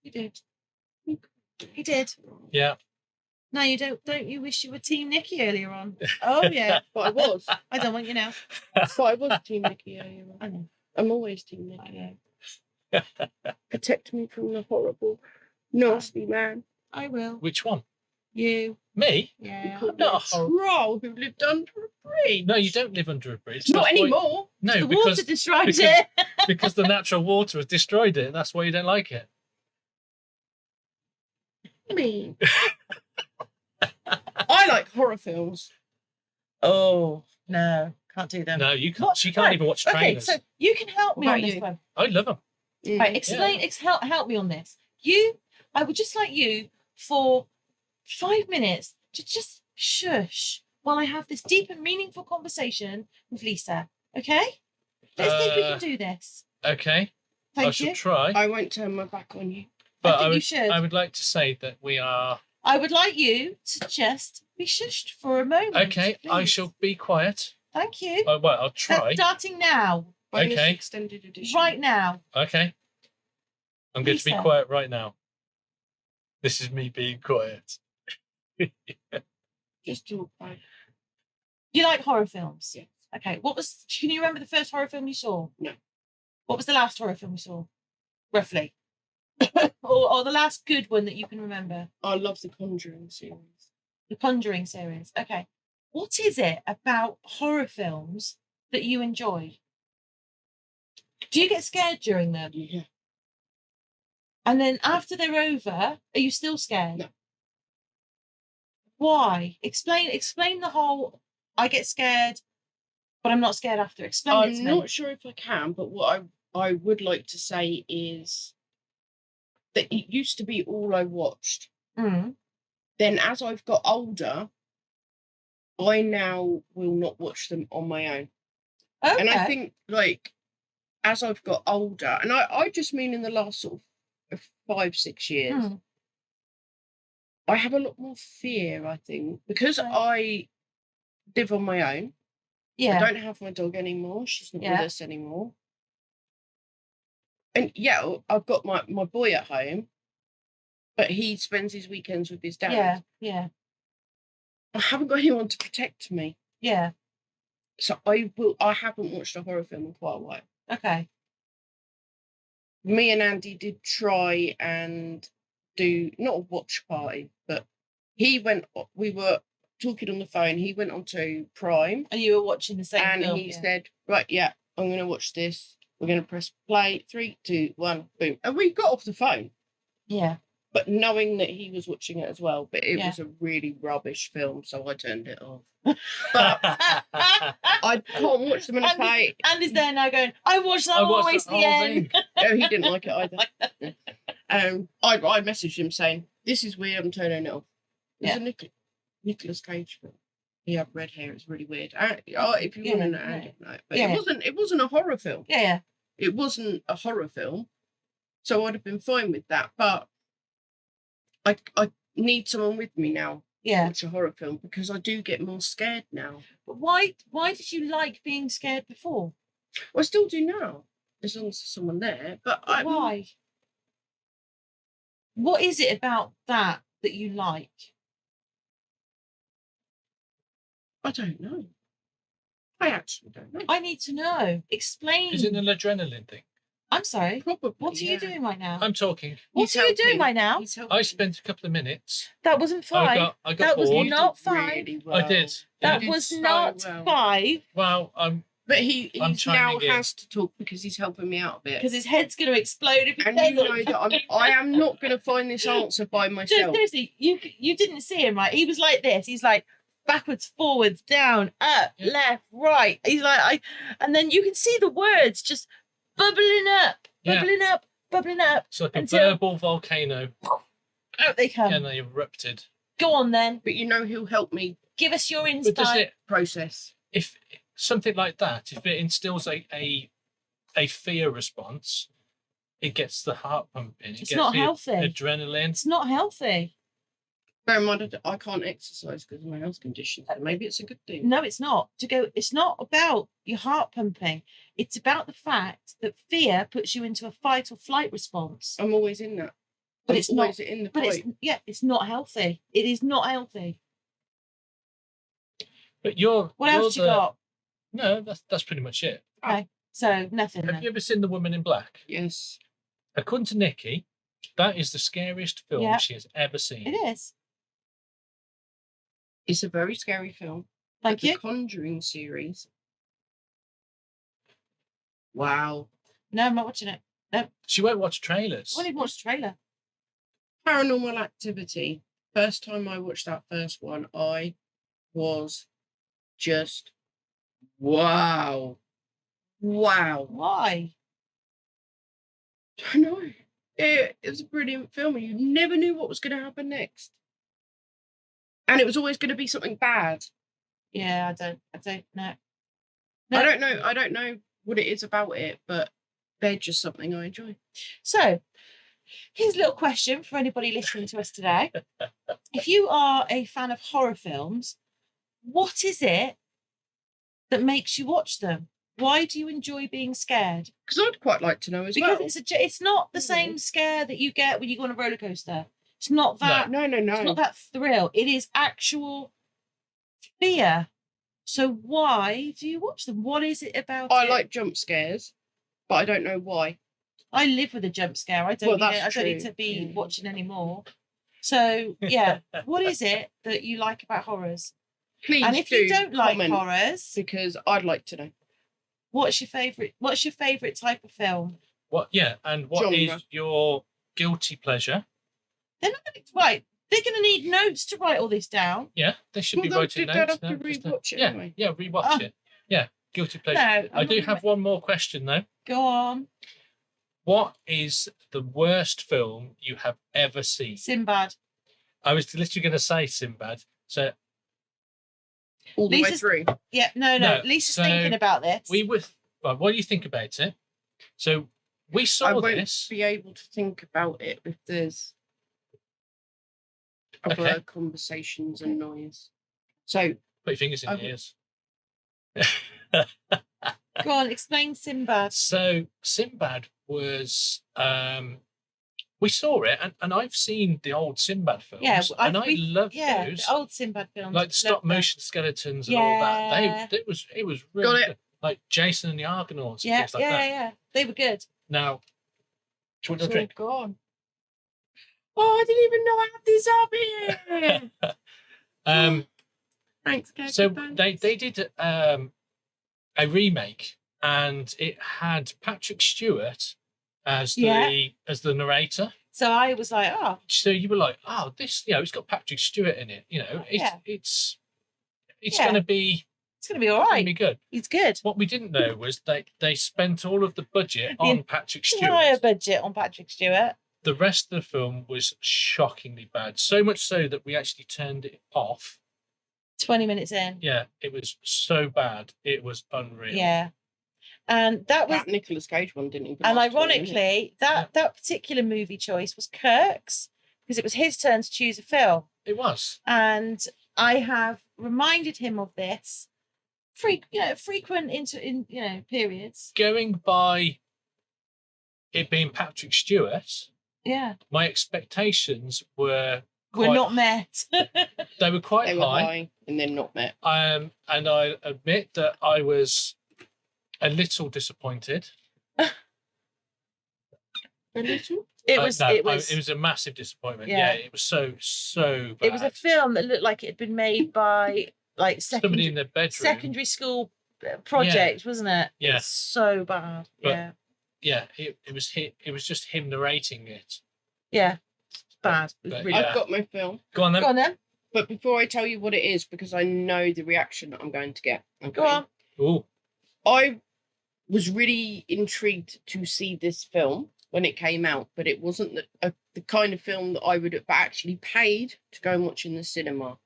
you did. He did. yeah. No, you don't. Don't you wish you were Team Nikki earlier on? Oh yeah. But I was. I don't want you now. But I was Team Nikki earlier on. I know. I'm always Team I Nikki. know. Protect me from the horrible, nasty man. I will. Which one? You. Me? Yeah. Called not me a a horrible- troll who lived under a bridge. No, you don't live under a bridge. Not That's why- anymore. No, The water because destroyed because- it. because the natural water has destroyed it. That's why you don't like it. Me. I like horror films. Oh no, can't do them. No, you can't. What? She can't Right, even watch Okay, trailers. so you can help me What on about this you? one. I love them. Right, explain. Help me on this. I would just like you for 5 minutes to just shush while I have this deep and meaningful conversation with Lisa. Okay? Let's see if we can do this. Okay, I Thank shall you. try. I won't turn my back on you. But think you would, should. I would like to say that we are I would like you to just be shushed for a moment. okay. I please. shall be quiet. Thank you. Well, I'll try. That's starting now. Bonus Okay. Extended edition. Right now. Okay, I'm going to be Lisa. quiet right now. This is me being quiet. Just talk about. You like horror films? Yeah. Okay. Can you remember the first horror film you saw? No. What was the last horror film you saw? Roughly. or the last good one that you can remember? I love the Conjuring series. The Conjuring series. Okay. What is it about horror films that you enjoy? Do you get scared during them? Yeah. And then after they're over, are you still scared? No. Why? Explain the whole I get scared, but I'm not scared after. Explain it to I'm me. not sure if I can, but what I would like to say is that it used to be all I watched. Mm. Then as I've got older, I now will not watch them on my own. Okay. And I think like as I've got older, and I just mean in the last sort of 5-6 years, Mm. I have a lot more fear, I think, because Okay. I live on my own. Yeah. I don't have my dog anymore. She's not Yeah. with us anymore. And yeah, I've got my boy at home, but he spends his weekends with his dad. Yeah. Yeah. I haven't got anyone to protect me. Yeah. So I haven't watched a horror film in quite a while. Okay. Me and Andy did try and do not a watch party, but we were talking on the phone. He went onto Prime And you were watching the same and film. he yeah. said, right, yeah, I'm going to watch this. We're going to press play. 3, 2, 1, boom. And we got off the phone, Yeah. but knowing that he was watching it as well. But it Yeah. was a really rubbish film, so I turned it off. But I can't watch them in a And fight. Andy's there now going, I watched that I all the watched way the to the whole end. thing. No, he didn't like it either. I messaged him saying, this is weird, I'm turning it off. It was a Nicolas Cage film. He had red hair, it's really weird. If you want to know, I don't know. But Yeah. it wasn't a horror film. Yeah, yeah. It wasn't a horror film. So I'd have been fine with that. But I need someone with me now. Yeah. watch a horror film because I do get more scared now. But why did you like being scared before? Well, I still do now, as long as there's someone there. But Why? What is it about that you like? I don't know. I actually don't know. I need to know. Explain. Is it an adrenaline thing? I'm sorry. Probably. What are you doing right now? I'm talking. What are you doing right now? I spent a couple of minutes. That wasn't 5. I got That was bored. not 5. Really well. I did. That You was did so not well. 5. Well, But he I'm now chiming in. has to talk because he's helping me out a bit. Because his head's going to explode if he And doesn't. you know that I am not going to find this answer by myself. Seriously, you didn't see him, right? He was like this. He's like backwards, forwards, down, up, Yeah. left, right. He's like, and then you can see the words just bubbling up, bubbling up, bubbling up. it's like a until- verbal volcano. Out they come. And they erupted. Go on then. But you know who'll help me Give us your But does insight. it, process. if something like that, if it instills a fear response, it gets the heart pumping. It It's gets not the healthy. adrenaline. It's not healthy. Bear in mind, I can't exercise because of my health condition. So maybe it's a good thing. No, it's not. It's not about your heart pumping. It's about the fact that fear puts you into a fight or flight response. I'm always in that. But I'm it's not. always in the But fight. it's not healthy. It is not healthy. But you're. What you're else you the- got? No, that's pretty much it. So nothing. Have then. you ever seen The Woman in Black? Yes. According to Nikki, that is the scariest film Yeah. she has ever seen. It is. It's a very scary film. Thank The you. Conjuring series. Wow. No, I'm not watching it. She won't watch trailers. I won't even watch the trailer. Paranormal Activity. First time I watched that first one, I was just wow. Wow. Why? I know. It was a brilliant film and you never knew what was going to happen next. And it was always going to be something bad. Yeah, I don't know. I don't know what it is about it, but they're just something I enjoy. So, here's a little question for anybody listening to us today. If you are a fan of horror films, what is it that makes you watch them? Why do you enjoy being scared? Because I'd quite like to know as Because well. it's not the Mhm. same scare that you get when you go on a roller coaster. It's not that. No. It's not that thrill. It is actual fear. So why do you watch them? What is it about I it? like jump scares, but I don't know why. I live with a jump scare. I don't. Well, need, that's I don't need true. to be Yeah. watching anymore. So yeah, what is it that you like about horrors? Please And if do you don't like comment, horrors, because I'd like to know. what's your favorite type of film? What? Yeah, and what is Genre. your guilty pleasure? They're not going to right. They're going to need notes to write all this down. Yeah, they should Well, be they'll writing do that notes. after no, just, rewatch it yeah, anyway. yeah, rewatch Oh. it. Yeah, guilty pleasure. No, I I'm do not have one more question though. Go on, What is the worst film you have ever seen? Simbad. I was literally going to say Simbad. So All the way Lisa's- through. Yeah, no. No, Lisa's so thinking about this. we were. Well, what do you think about it? So we I saw won't this. be able to think about it if there's other Okay. conversations and noise. So Put your fingers in I your would- ears. Go on, explain Simbad. So Simbad was we saw it and I've seen the old Simbad films Yeah, and I we've- love Yeah, those. the old Simbad films. Like the stop Love them. motion skeletons and all that. Yeah. It was really Got it. good. Like Jason and the Argonauts and Yeah, things like yeah, that. yeah. They were good. Now, do you want it's a drink? all gone. Oh, I didn't even know I had this up here. Thanks, Kate. So they did a remake and it had Patrick Stewart as the narrator. So I was like, oh, So you were like, oh, this, it's got Patrick Stewart in it. Yeah. It's Yeah. going to be it's going to be all gonna right. be good. He's good. What we didn't know was they spent all of the budget on Patrick Higher Stewart. budget on Patrick Stewart. The rest of the film was shockingly bad. So much so that we actually turned it off. 20 minutes in. Yeah, it was so bad. It was unreal. Yeah. And that was, That Nicolas Cage one didn't even. and last 20 minutes. ironically, that particular movie choice was Kirk's because it was his turn to choose a film. It was. And I have reminded him of this frequent periods. Going by it being Patrick Stewart, Yeah. my expectations were not met. They were quite They were high and then not met. And I admit that I was a little disappointed. A little? It was a massive disappointment. Yeah. It was so bad. It was a film that looked like it had been made by like somebody in their bedroom. secondary school project, wasn't it? Yeah. It's so bad. But, it was just him narrating it. Yeah. Bad. It was But, really I've bad. got my film. Go on then. Go on then. But before I tell you what it is, because I know the reaction that I'm going to get. Okay? Go on. Ooh. I was really intrigued to see this film when it came out, but it wasn't the kind of film that I would have actually paid to go and watch in the cinema.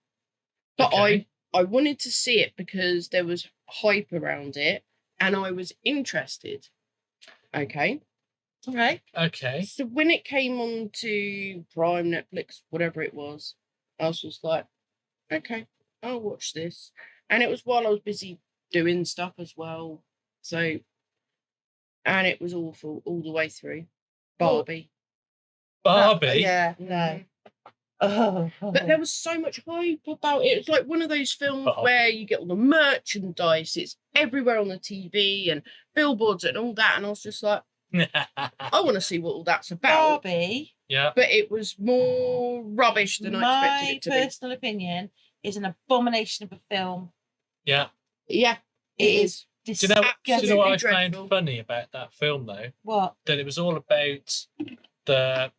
But Okay. I wanted to see it because there was hype around it and I was interested. Okay. Okay. Okay. So when it came on to Prime, Netflix, whatever it was, I was just like, okay, I'll watch this. And it was while I was busy doing stuff as well. So, and it was awful all the way through. Barbie. Barbie. Yeah. No. Oh. But there was so much hype about it. It's like one of those films Barbie. where you get all the merchandise. It's everywhere on the TV and billboards and all that. And I was just like, I want to see what all that's about. Barbie. Yeah. But it was more rubbish than I expected it to My personal opinion is an abomination of a film. Yeah. be. Yeah, it is. Do you know what I Absolutely found dreadful. funny about that film though? What? That it was all about the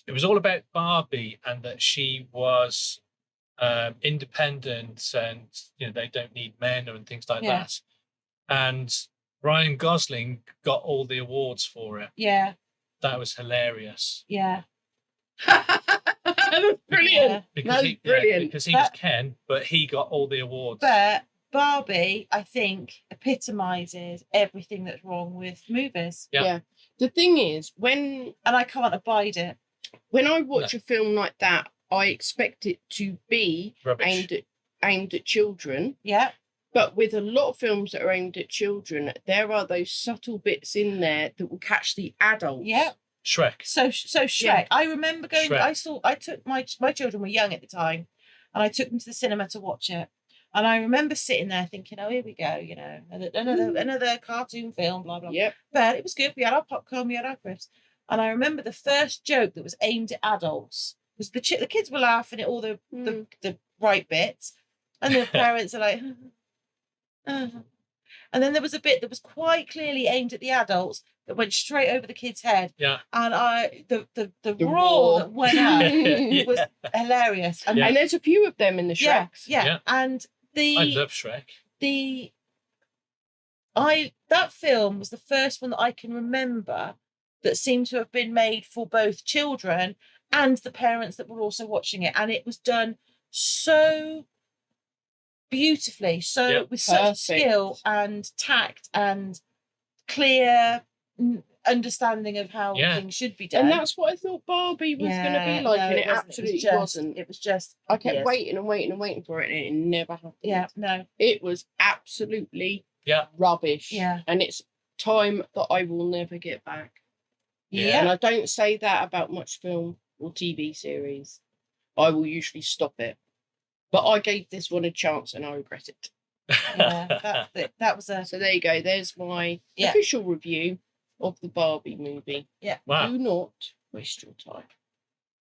it was all about Barbie and that she was independent and they don't need men and things like Yeah. that. And Ryan Gosling got all the awards for it. Yeah. That was hilarious. Yeah. That's brilliant. Because That's brilliant. because he was Ken, but he got all the awards. But Barbie, I think, epitomizes everything that's wrong with movies. Yeah. The thing is, when And I can't abide it. I watch a film like that, I expect it to be Rubbish. aimed at children. Yeah. But with a lot of films that are aimed at children, there are those subtle bits in there that will catch the adults. Yeah. Shrek. So Shrek. Yeah. I remember going. Shrek. I took my children were young at the time, and I took them to the cinema to watch it. And I remember sitting there thinking, "Oh, here we go, another cartoon film, blah blah." Yep. But it was good. We had our popcorn, we had our crisps, and I remember the first joke that was aimed at adults was the kids were laughing at all the right bits, and the parents are like, and then there was a bit that was quite clearly aimed at the adults that went straight over the kid's head. Yeah. And the roar. roar that went out Yeah. was hilarious. And Yeah. And there's a few of them in the yeah, Shreks. yeah, Yeah. and I love Shrek. that film was the first one that I can remember that seemed to have been made for both children and the parents that were also watching it, and it was done so beautifully, with such Perfect. skill and tact and clear understanding of how Yeah. things should be done. And that's what I thought Barbie was going to be like, and it absolutely wasn't. It was just. I kept yes. waiting and waiting and waiting for it, and it never happened. Yeah, no. It was absolutely Yeah. rubbish. Yeah. And it's time that I will never get back. Yeah. And I don't say that about much film or TV series. I will usually stop it. But I gave this one a chance and I regret it. Yeah, that was a. So there you go. There's my Yeah. official review of the Barbie movie. Wow. Do not waste your time.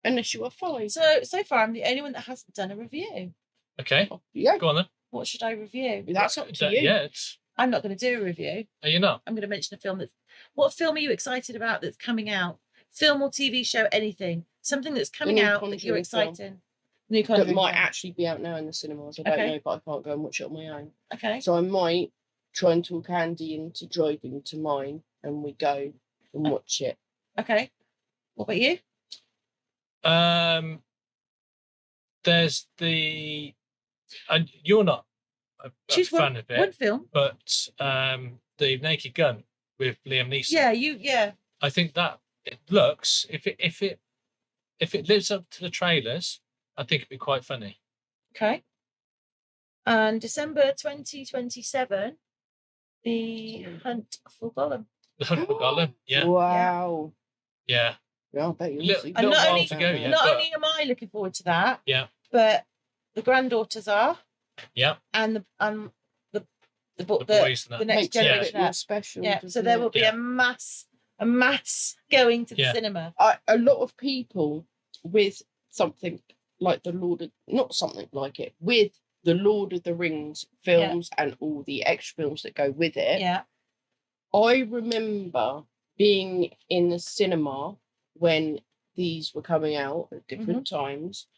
Unless you are 5. So far, I'm the only one that hasn't done a review. Okay. Oh, yeah, Go on then. What should I review? that's up to you. Yeah. I'm not going to do a review. Are you not? I'm going to mention a film that's. What film are you excited about that's coming out? Film or TV show, anything. Something that's coming new out that you're Conjuring film. excited. New That Conjuring might film. actually be out now in the cinemas. I don't Okay. know, but I can't go and watch it on my own. Okay. So I might try and talk Andy into driving to mine and we go and watch it. Okay. What about you? There's the, and you're not a Choose fan one, of it, one film. but the Naked Gun with Liam Neeson. Yeah, yeah. I think that it looks if if it lives up to the trailers, I think it'd be quite funny. Okay. And December 2027, The Hunt for Gollum. The Hunt for Gollum. Yeah. Wow. Yeah. Yeah, I bet you'll Little, see. And little not while only- to go yet. Not but, only am I looking forward to that, yeah. but the granddaughters are, Yeah. and the The boys and the that. next Makes it a generation. bit more special. Yeah, so doesn't there it? will be Yeah. a mass going to the Yeah. cinema. A lot of people with something like not something like it, with the Lord of the Rings films and all the extra films that go with it. Yeah, I remember being in the cinema when these were coming out at different times.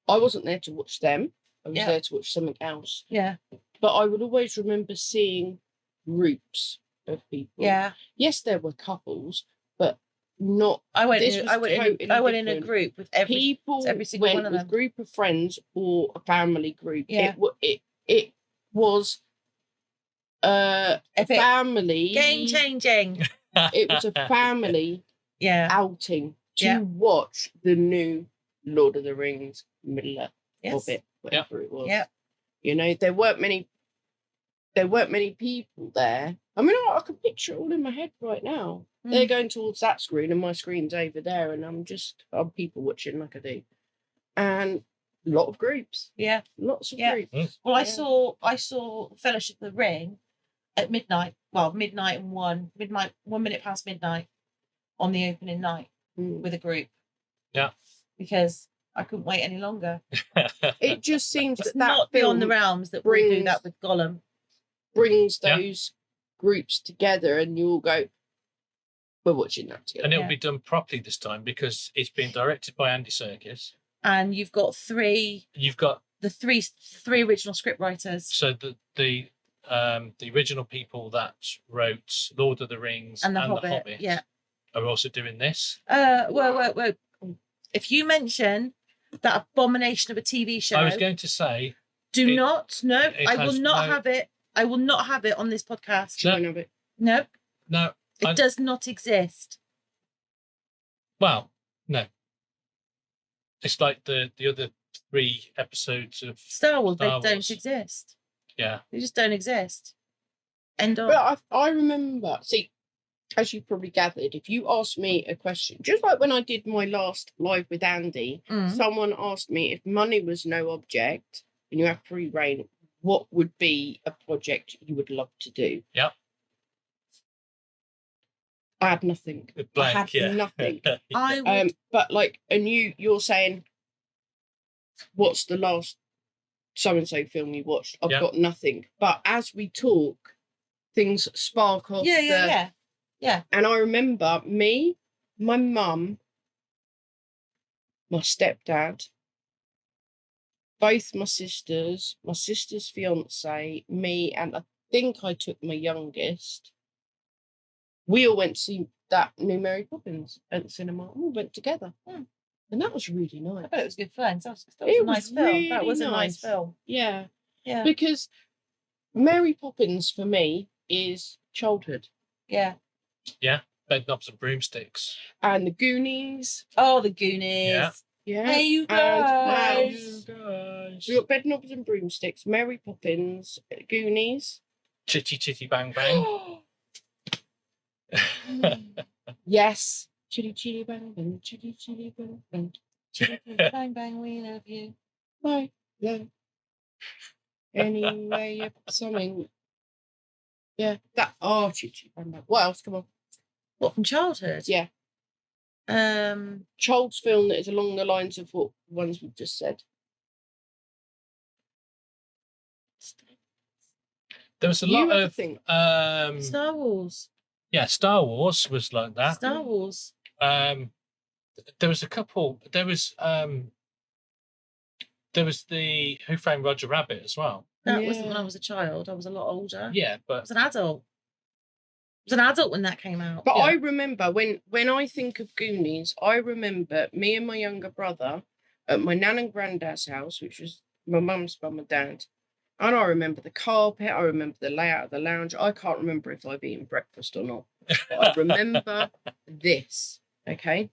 I wasn't there to watch them. I was Yeah. there to watch something else. yeah, But I would always remember seeing groups of people. yeah. Yes, there were couples, but not I went This in. was I went in. totally I went in a different. group with every. people every single went one of with them. group of friends or a family group. Yeah. It was a Epic. family Game changing. It was a family Yeah. outing to Yeah. watch the new Lord of the Rings, Middle Earth, Yes. Hobbit, whatever it was. Yeah. You know, there weren't many people there. I mean, I can picture it all in my head right now. They're Mm. going towards that screen and my screen's over there, and I'm people watching like I do. And a lot of groups. Yeah. Lots of Yeah. groups. Well, Yeah. I saw Fellowship of the Ring at midnight. Well, midnight and 1 minute past midnight on the opening night Mm. with a group. Yeah. Because I couldn't wait any longer. It just seems It's that not film beyond the realms that we'll do brings- that with Gollum. brings Yeah. those groups together, and you all go, we're watching that together. And it'll Yeah. be done properly this time because it's been directed by Andy Serkis. And you've got You've got the three original script writers. so the original people that wrote Lord of the Rings And the Hobbit, yeah. are also doing this. Whoa. If you mention that abomination of a TV show, I was going to say do it- not. No, it I will has not no- have it. I will not have it on this podcast. No. None of it. No, no. it does not exist. Well, no. It's like the other 3 episodes of Star Wars, Star they don't Wars. exist. yeah. They just don't exist. End of. But I remember, see, as you probably gathered, if you asked me a question, just like when I did my last live with Andy, Mm. someone asked me if money was no object and you have free reign, what would be a project you would love to do? Yep. I had nothing. Blank, I had yeah. nothing. I would, But like, and you're saying, what's the last so and so film you watched? I've Yeah. got nothing. But as we talk, things spark off. yeah. And I remember me, my mum, my stepdad, both my sister's fiance, me, and I think I took my youngest. We all went to see that new Mary Poppins at the cinema. We all went together. Hmm. And that was really I nice. bet it was good fun. That was It a nice was film. That really was a nice nice. film. Yeah. Yeah, Because Mary Poppins for me is childhood. yeah. Bed knobs and broomsticks. And the Goonies. Oh, the Goonies. Yeah. Yeah. Hey, you And guys. Guys. So we got Bed Knobs and Broomsticks, Mary Poppins, Goonies. Chitty chitty bang bang. Yes. Chitty chitty bang bang, chitty chitty bang bang. Bang, bang, we love you. Bye. Yeah. Anyway, yeah, something. Yeah. That. Oh, chitty chitty bang bang. What else? Come on. What, from childhood? Yeah. Child's film that is along the lines of what ones we've just said. There was a You lot have a of thing. Star Wars. yeah, Star Wars was like that. Star Wars. There was a couple. There was the Who Framed Roger Rabbit as well. That wasn't when Yeah. I was a child. I was a lot older. Yeah, I but was an adult. I was an adult when that came out. But Yeah. I remember when I think of Goonies, I remember me and my younger brother at my nan and granddad's house, which was my mum's mum and dad. And I remember the carpet, I remember the layout of the lounge. I can't remember if I've eaten breakfast or not. But I remember this, okay?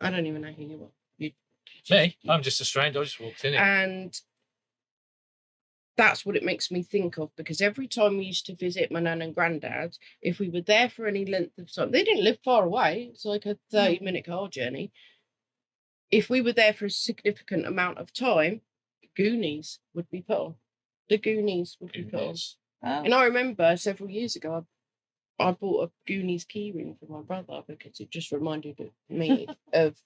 I don't even know who you are. Me? I'm just a stranger. I just walked in here. And that's what it makes me think of, because every time we used to visit my nan and granddad, if we were there for any length of time, they didn't live far away. It's like a 30-minute car journey. If we were there for a significant amount of time, Goonies would be put on. The Goonies would be put on. Oh. And I remember several years ago, I bought a Goonies keyring for my brother because it just reminded me of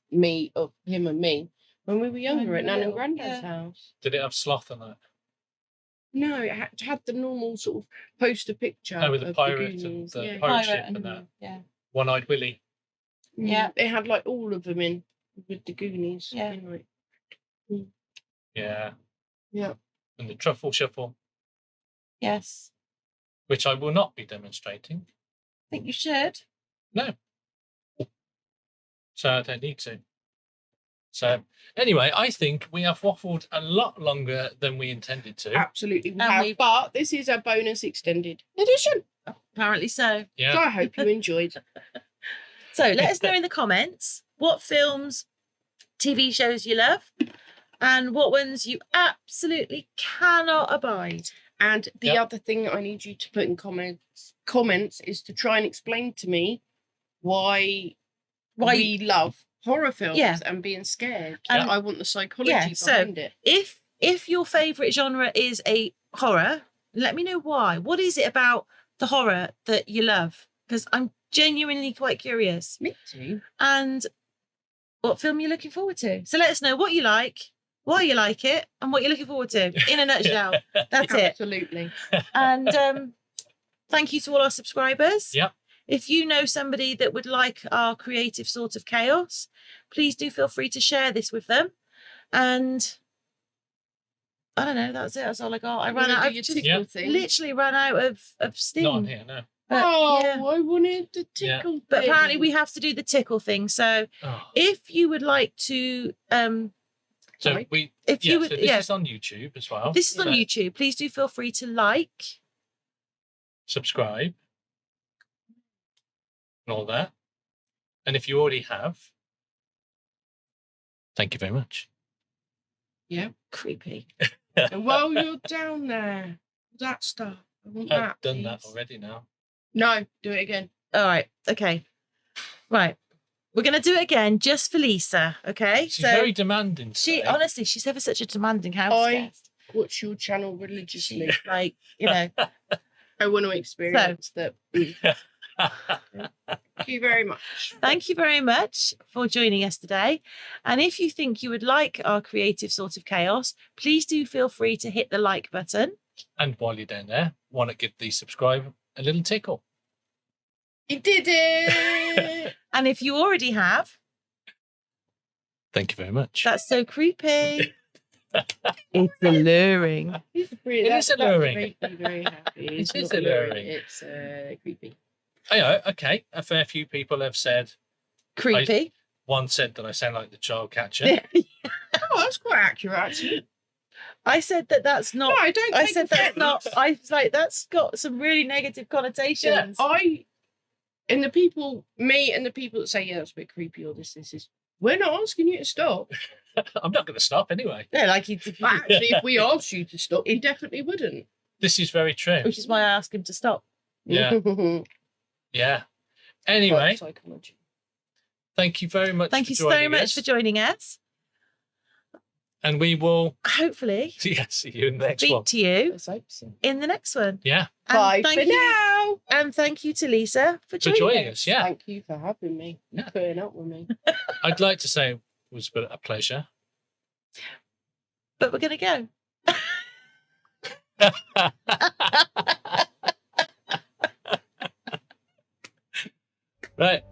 him and me when we were younger at Nan and Granddad's house. Did it have sloth on it? No, it had the normal sort of poster picture. Oh, with the of pirate the and Goonies. the Yeah. pirate ship and that. Yeah. One-eyed Willie. Yeah. It had like all of them in with the Goonies. Yeah. In, like, Yeah. Yeah. And the truffle shuffle, Yes. which I will not be demonstrating. I think you should. No. So I don't need to. So anyway, I think we have waffled a lot longer than we intended to. Absolutely, we And have. But this is a bonus extended edition. Apparently so. So Yeah. I hope you enjoyed. So let us know in the comments what films, TV shows you love and what ones you absolutely cannot abide. And the other thing I need you to put in comments is to try and explain to me why we love horror films and being scared. And I want the psychology behind it. If your favourite genre is a horror, let me know why. What is it about the horror that you love? Because I'm genuinely quite curious. Me too. And what film you're looking forward to. So let us know what you like, why you like it, and what you're looking forward to. In a nutshell. That's it. Absolutely. And thank you to all our subscribers. Yep. If you know somebody that would like our creative sort of chaos, please do feel free to share this with them. And I don't know, that's it. That's all I got. I ran out of literally ran out of steam. Not on here, no. But, I wanted the tickle thing. But apparently we have to do the tickle thing. So if you would like to So we if you would, so this is on YouTube as well. This is on YouTube. Please do feel free to like, subscribe, and all that. And if you already have, thank you very much. Yeah. Creepy. And while you're down there, that stuff. I want that. I've done please. that already now. No, do it again. All right. Okay. Right. We're going to do it again just for Lisa. Okay. She's very demanding. She honestly, she's ever such a demanding house guest. Watch your channel religiously. Like, you know. I want to experience that. Thank you very much. Thank you very much for joining us today. And if you think you would like our creative sort of chaos, please do feel free to hit the like button. And while you're down there, want to give the subscribe a little tickle. You did it! And if you already have, thank you very much. That's so creepy. It's alluring. It is alluring. Make me very happy. It is alluring. It's creepy. Oh, yeah, okay. A fair few people have said creepy. One said that I sound like the child catcher. Oh, that's quite accurate, actually. I said that's not. No, I don't. I said that's not. I was like, that's got some really negative connotations. Yeah, and the people, me and the people that say, yeah, that's a bit creepy or this is. We're not asking you to stop. I'm not going to stop anyway. Yeah, like you. But actually, if we asked you to stop, you definitely wouldn't. This is very true. Which is why I asked him to stop. Yeah. Yeah. Anyway, thank you very much. Thank you so much for joining us. And we will hopefully see you in the next one. Speak to you in the next one. Yeah. And bye for now. And thank you to Lisa for joining us. Yeah. Thank you for having me. Yeah. Putting up with me. I'd like to say it was a pleasure. But we're going to go. Right.